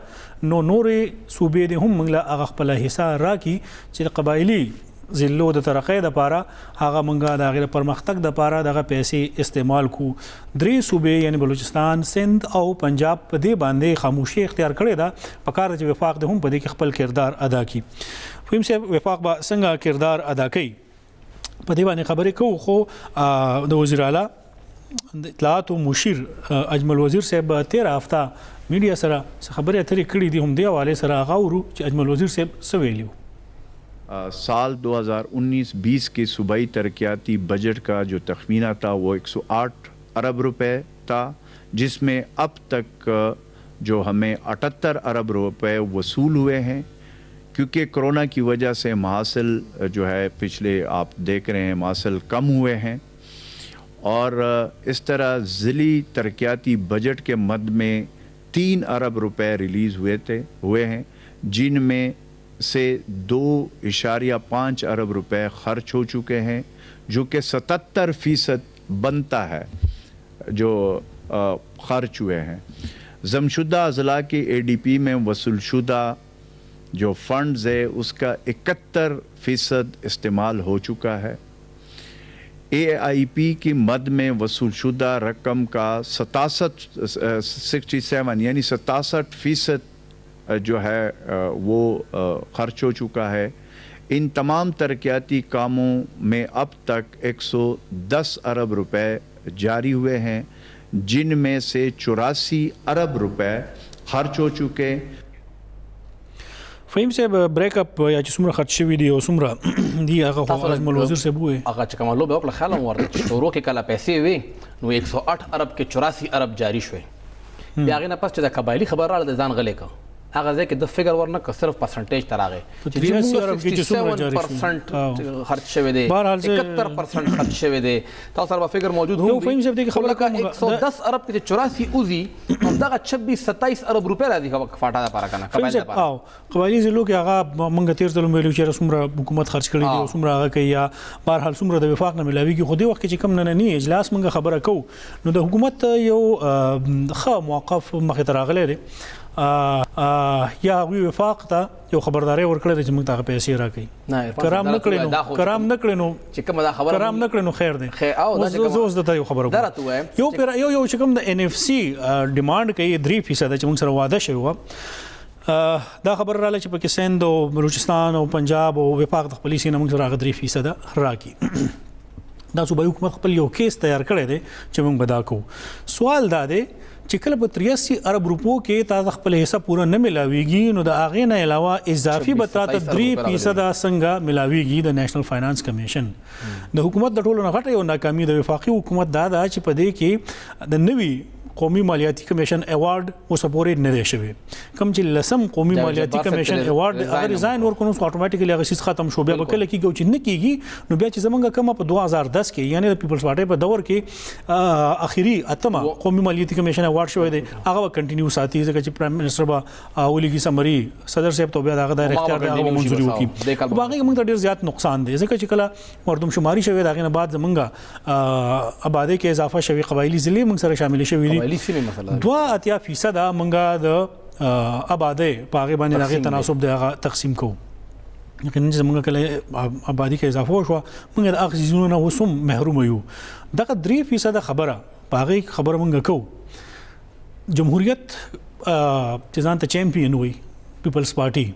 نو نورې صوبې دي هم موږ له هغه خپل حصہ راکې چې د قبایلی ضلعو د ترقۍ دپاره هغه موږ د هغې د پرمختګ دپاره دغه پیسې استعمال کو. 3 صوبې یعنې بلوچستان، سندھ او پنجاب په دې باندې خاموشي اختیار کړې ده. پکار ده چې وفاق د هم په دې کې خپل کردار ادا کړي. فهیم صاحب وفاق به څنګه کردار ادا کوي په دې باندې خبرې کوو، خو د وزیر اعلی د اطلاعات او مشیر اجمل وزیر صاحب 13 هفته میډیا سره خبرې اترې کړې دي. هم دې حوالې سره هغه اورو چې اجمل وزیر صاحب څه ویلي. سال 2019-20 کے صوبائی ترقیاتی بجٹ کا جو تخمینہ تھا وہ 108 ارب روپے تھا، جس میں اب تک جو ہمیں 78 ارب روپے وصول ہوئے ہیں. کیونکہ کرونا کی وجہ سے محاصل جو ہے پچھلے آپ دیکھ رہے ہیں محاصل کم ہوئے ہیں، اور اس طرح ضلعی ترقیاتی بجٹ کے مد میں 3 ارب روپے ریلیز ہوئے ہیں، جن میں سے 2.5 ارب روپے خرچ ہو چکے ہیں، جو کہ 77% بنتا ہے جو خرچ ہوئے ہیں. ضم شدہ اضلاع کے ADP میں وصول شدہ جو فنڈز ہے اس کا 71% استعمال ہو چکا ہے. AIP کی مد میں وصول شدہ رقم کا 67 یعنی 67% جو ہے وہ خرچ ہو چکا ہے. ان تمام ترقیاتی کاموں میں اب تک 110 ارب روپے جاری ہوئے ہیں، جن میں سے 84 ارب روپے خرچ ہو چکے. فهیم صاحب بریک اپ یا چې څومره خرچ شوي دي او څومره دي هغه اجمل وزیر صاحب وویل. هغه چې کومه لوبه وکړه خیال هم ورته چې شروع کې کله پیسې وې نو 108 ارب کې 84 ارب جاری شوې. بیا هغې نه پس چې د قبایلي خبر راغله د ځان غلی کړ. هغه ځای کې د فګر ورنه که صرف پرسنټیج ته راغی چې 67% خرچ شوی دی، 71% خرچ شوی دی. تاسو سره به فګر موجود هم فهیم صاحب دې خبره کوم 110 ارب کې 84 اوزي همدغه 26-27 ارب روپۍ راځي فاټا دپاره که نه قبایل دپاره. قبایلي ضلعو کې هغه موږ تېر ځل هم ویلو چې څومره حکومت خرچ کړي دي او څومره هغه کوي، یا بهرحال څومره د وفاق نه میلاویږي. خو دې وخت کې چې کوم ننني اجلاس موږ خبره کوو نو د حکومت یو ښه موقف مخې ته راغلی دی. یا هغوی وفاق ته یو خبرداری ورکړی دی چې موږ ته هغه پیسې راکوي. کرام نه کړی نو خیر دی. زه اوس درته یو خبره کوم. یو چې کوم د NFC ډیمانډ کوي 3% چې موږ سره واده شوی وه، دا خبر راغله چې پکې سند او بلوچستان او پنجاب او وفاق د خپلې سینه موږ سره هغه 3% راکړي. دا صوبایي حکومت خپل یو کیس تیار کړی دی چې موږ به دا کوو. سوال دا دی چې کله په 83 ارب روپو کې تا خپل حصہ پوره نه ملاویږي نو د هغې نه علاوه اضافي به تا ته 3% څنګه ملاویږي. د نیشنل فاینانس کمیشن د حکومت د ټولو نه غټه یو ناکامي د وفاقي حکومت دا ده چې په دې کې د نوي قومي مالیاتي کمیشن ایوارډ اوس پورې نه دی شوی. کوم چې لسم قومي مالیاتي کمیشن ایوارډ هغه ریزاین ورکړو نو اتوماتیکلی هغه شیز ختم شو. بیا به کله کېږي چې نه کېږي نو بیا چې زمونږ کومه په 2010 کې یعنی د پیپلز پارټۍ په دور کې اخري اتمه قومي مالیاتي کمیشن ایوارډ شوی دی هغه به کنټینیو ساتي، ځکه چې پرایم منسټر به ولیږي سمري صدر صاحب ته بیا هغه د اختیار د هغه منظوري وکړي. خو هغې موږ ته ډېر زیات نقصان دی، ځکه چې کله مردم شماري شوی د هغې نه بعد زمونږ آبادۍ کې اضافه شوي قبایلي ضلعې موږ سره شاملې شوي دي. 2% منګه د آبادۍ په هغې باندې د هغې تناسب د هغه تقسیم کوو. یقینا چې زمونږ کله آبادي کې اضافه وشوه موږ د هغه څیزونو نه اوس هم محرومه یو. دغه 3% خبره په هغې خبره موږ کوو. جمهوریت چې ځان ته چیمپئن وایي پیپلز پارټي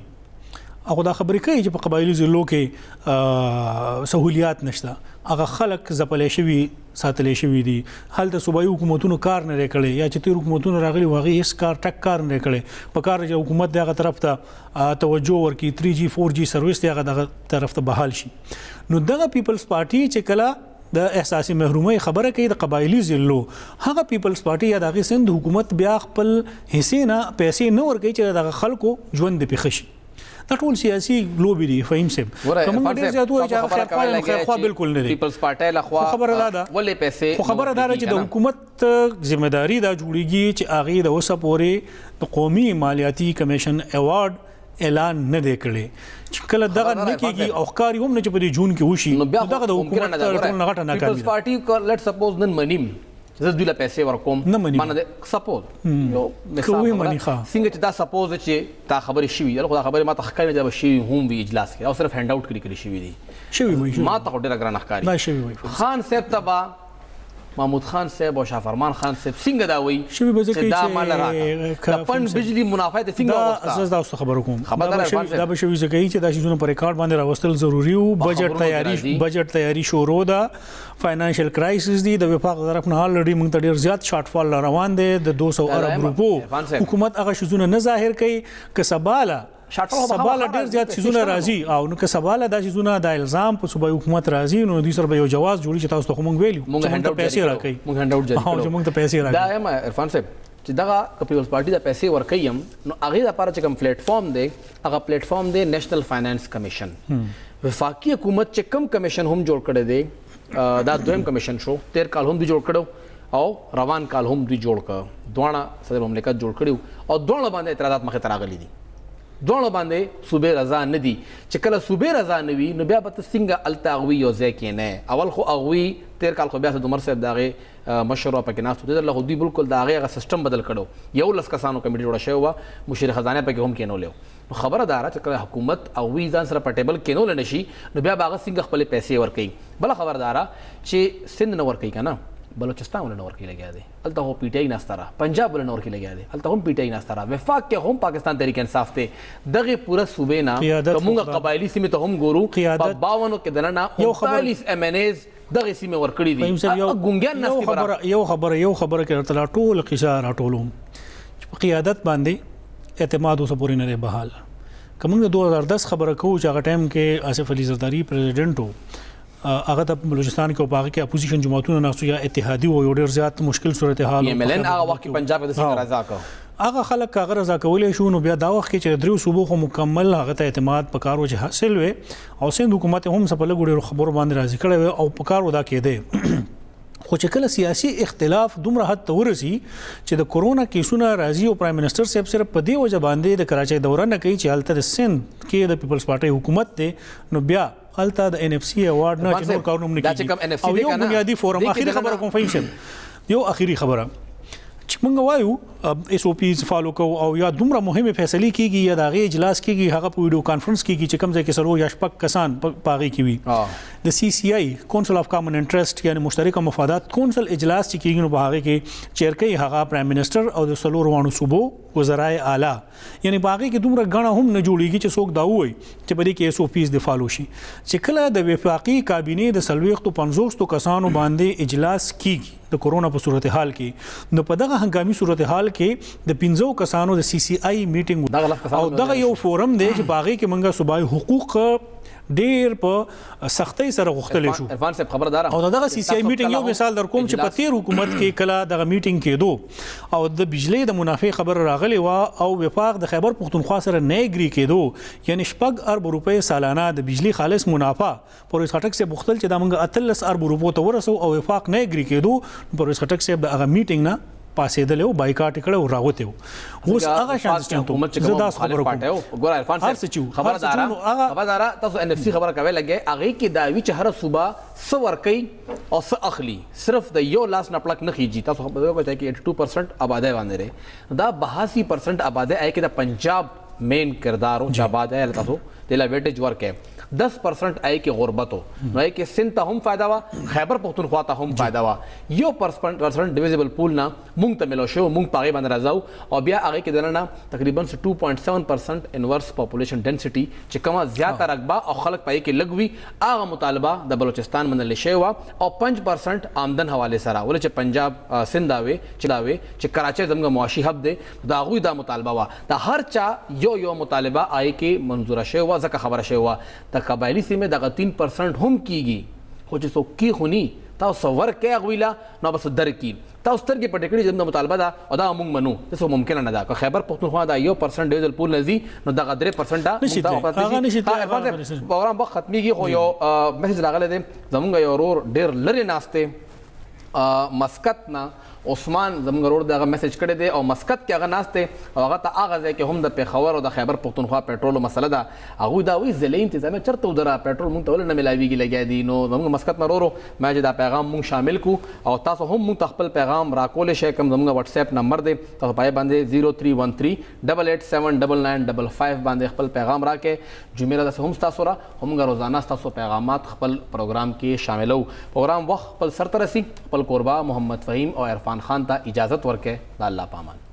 هغه دا خبرې کوي چې په قبایلي ضلعو کې سهولیات نشته، هغه خلک ځپلی شوي ساتلی شوي دي. هلته صوبایي حکومتونو کار نه دی کړی، یا چې تېر حکومتونه راغلي وو هغې هېڅ کار ټک کار نه دی کړی. په کار چې حکومت د هغه طرف ته توجه ورکړي، 3G 4G سروس دی هغه دغه طرف ته بحال شي. نو دغه پیپلز پارټي چې کله د احساسي محرومۍ خبره کوي د قبایلي ضلعو، هغه پیپلز پارټي یا د هغې سند حکومت بیا خپل حصې نه پیسې نه ورکوي چې دغه خلکو ژوند دې پېښه شي. دا ټول سیاسي لوبې دي. فهیم صاحب کومه ډېر زیات وایي چې هغه خیرخوا بالکل نه دی. پیپلز پارټۍ لخوا خبره دا ده ولې پیسې خو خبره دا ده چې د حکومت ذمهداري دا جوړېږي چې هغې د اوسه پورې د قومي مالیاتي کمیشن ایوارډ اعلان نه دی کړی. چې کله دغه نه کېږي او ښکاري هم نه چې په دې جون کې وشي نو دغه د حکومت ټول نه غټه ناکامي ده. پیپلز پارټي لیټ سپوز نن منیم زه دوی له پیسې ورکوم نه مني. مانه سپوز یو کوي مني ښه. څنګه چې دا سپوز چې تا خبرې شوي دلته دا خبرې ما ته ښکاري دا به شوي هم وي اجلاس کې او صرف هینډ آوټ کړي شوي دي شوي وي ما ته خو ډېره ګرانه ښکاري دا شوي وي خان صاحب ته به محمود خان صاحب او شافرمان خان صاحب څنګه دا وایي شوي به ځکه چې دا چې مال راکړه د پنډ بجلی منافع ته څنګه دا وغوښته زه تاسو خبرو کوم خبردار عرفان صاحب. دا به شوي ځکه چې دا شیزونه په ریکارډ باندې راوستل ضروری وو بجټ تیاری شروع ده فاینانشل کرایسس دی د وفاق طرف نه الریډي موږ ته ډیر زیات شارټ فال روان دی د 200 ارب روپو حکومت هغه شیزونه نه ظاهر کوي که سباله سباله ډیر زیات شیزونه راځي او نو که سباله دا شیزونه د الزام په صوبایي حکومت راځي نو دوی سره به یو جواز جوړي چې تاسو ته موږ ویلو موږ هینډ آوټ پیسې راکړي موږ هینډ آوټ جاری او موږ ته پیسې راکړي دا یم عرفان صاحب چې دغه پیپلز پارټي د پیسې ورکوي نو هغه لپاره چې کوم پلیټ فارم دی هغه پلیټ فارم دی نېشنل فاینانس کمیشن وفاقي حکومت چې کوم کمیشن هم جوړ کړی دی دا دویم کمیشن شو 13 کال هم دی جوړ کړو او روان کال هم دی جوړ کړ دوه صدر مملکت جوړ کړیو او دوه باندې اعتراضات مخه تراغلي دي دوه باندې صوبې رضا نه دي چې کله صوبې رضا نه وي نو بیا به څنګه التاغوي یو ځای کې نه اول خو اغوي 13 کال خو بیا د عمر صاحب داغه مشوره پکې ناست دي له دوی بالکل داغه سیستم بدل کړو یو لس کسانو کمیټه جوړه شوی و مشیر خزانه پکې هم کېنو لیو خبره دارا چې کله حکومت اغوي ځان سره په ټیبل کېنو لنشي نو بیا باغ څنګه خپل پیسې ورکړي بل خبردارا چې سند نه ورکړي کنه بلوچستان ولنه ورکی لګیا دی الته هو پی ټی آی ناستره پنجاب ولنه ورکی لګیا دی الته هم پی ټی آی ناستره وفاق کې هم پاکستان تحریک انصاف ته دغه پوره صوبې نه کومه قبایلی سیمه ته هم ګورو په 52 کې دنه 39 ام ان ایز دغه سیمه ورکړي دي ګونګیان ناستي یو خبره کې تل ټول قشار ټولوم په قیادت باندې اعتماد اوس پورې نه بحال کوم د 2010 خبره کوو چې هغه ټایم کې آصف علي زرداری پریزیډنټ وو هغه د بلوچستان کې او باغ کې اپوزیشن جماعتونو ناسو یا اتحادی او ډیر زیات مشکل صورتحال ملن هغه وخت پنجاب د سیمه رضا کو هغه خلک کاغه رضا کولې شو نو بیا دا وخت کې چې درو صوبو خو مکمل هغه ته اعتماد پکارو چې حاصل وي او سند حکومت هم سپله ګډه خبر باندې راځي کړي او پکارو دا کېده خو چې کله سیاسي اختلاف دومره حد ته ورسي چې د کورونا کیسونه راځي او پرایم منسٹر صاحب صرف په دې وجه باندې د کراچۍ دوره نه کوي چې الته د سند کې د پیپلز پارټي حکومت دی نو بیا الته د ان اف سی ایوارډ نه چې نور کارونه نه کیږي او یو بنیادی فورم اخیری خبره کوم فهم یو اخیری خبره چې موږ وایو اس او پیز فالو کو او یا دومره مهمه فیصله کیږي یا د هغه اجلاس کیږي هغه په ویډیو کانفرنس کیږي چې کوم ځای کې سلو یا شپږ کسان پاغي کیوي د سی سی آی کونسل اف کامن انټرست یعنی مشترکه مفادات کونسل اجلاس چې کیږي نو هغه کې چیر کوي هغه پرایم منسٹر او د سلو روانو صوبو وزرای اعلی یعنی باغی کې دومره غاڼه هم نه جوړیږي چې څوک دا وایي چې په دې کې اس او پیز د فالو شي چې کله د وفاقي کابینه د سلويختو 500 کسانو باندې اجلاس کیږي د کورونا په صورتحال کې نو په دغه هنګامي صورتحال کې د 15 کسانو د سی سی آی میټینګ او دغه یو فورم دی چې باغی کې منګه صوبایي حقوق ډیر په سختۍ سره غوښتل شو عرفان صاحب خبردار او دغه سی سی آی میټینګ یو مثال در کوم چې په تیر حکومت کې کله دغه میټینګ کېدو او د بجلی د منافع خبر راغلی و او وفاق د خیبر پختونخوا سره نه اګری کېدو یعنی 4 ارب روپے سالانه د بجلی خالص منافع پولیس خټک سے بوختل چې د منګه 13 ارب روپو ته ورسو او وفاق نه اګری کېدو پولیس خټک سے د هغه میټینګ نه پاسې دلو بایکاټ کړه او راغوته اوس هغه شان حکومت چې زدا خبرو کوم ګور عرفان صاحب خبردار تاسو ان اف سی خبره کوي لګي هغه کې دا وی چې هر صوبه سور کوي او س اخلي صرف د یو لاس نه پلک نه خيږي تاسو خبرو کوي چې 82% آبادی باندې لري دا 82% آبادی آی کې د پنجاب مین کردارو چې آبادی له تاسو دلا ویټیج ورکه 10% آئی کې غربت نو آئی کې سند ته هم فائدہ وا خیبر پختونخوا ته هم فائدہ وا یو پرسنٹ ډیویزبل پول نه مونږ ته ملو شو مونږ پاغي باندې راځو او بیا هغه کې دنه تقریبا 2.7% انورس پاپولیشن ډنسټي چې کومه زیاته رقبه او خلک پای کې لګوي هغه مطالبه د بلوچستان منل شوی وا او 5% آمدن حواله سره ول چې پنجاب سند اوي چلاوي چې کراچي زموږ معاشي هب دی دا غوي دا مطالبه وا دا هر چا یو مطالبه آئی کې منظور شوی وا ځکه خبره شوی وا قبایلی سیمه دغه 3% هم کیږي خو چې څوک کی خونی تاسو ورکه غویلا نو بس درکی تاسو سترګې پټې کړې زموږ مطالبه دا او دا موږ منو څه ممکن نه دا که خیبر پختونخوا دا 1% ډیزل پول نزي نو دغه 3% دا پروګرام وخت ختميږي خو یو میسج راغلی دی زموږ یو ورور ډیر لري ناشته مسقط نه عثمان زموږ ورور دغه میسج کړی دی او مسقط کې هغه ناست دی او هغه ته هغه ځای کې هم د پېښور او د خیبر پښتونخوا پېټرولو مسله ده هغوی دا وایي ضلعي انتظامیه چېرته ودره پېټرول مونږ ته ولې نه میلاویږي لګیا دي نو زموږ مسقط نه ورو ما چې دا پیغام مونږ شامل کړو او تاسو هم مونږ ته خپل پیغام راکولی شئ کوم زموږ واتساپ نمبر دی تاسو پای باندې 0313887995 باندې خپل پیغام راکې جمعه داسې هم ستاسو را همږ روزانه ستاسو پیغامات خپل پروګرام کې شاملو پروګرام وخت خپل سر ته رسي خپل کوربه محمد فهیم او عرفان خان ته اجازت ورکړئ د الله پامان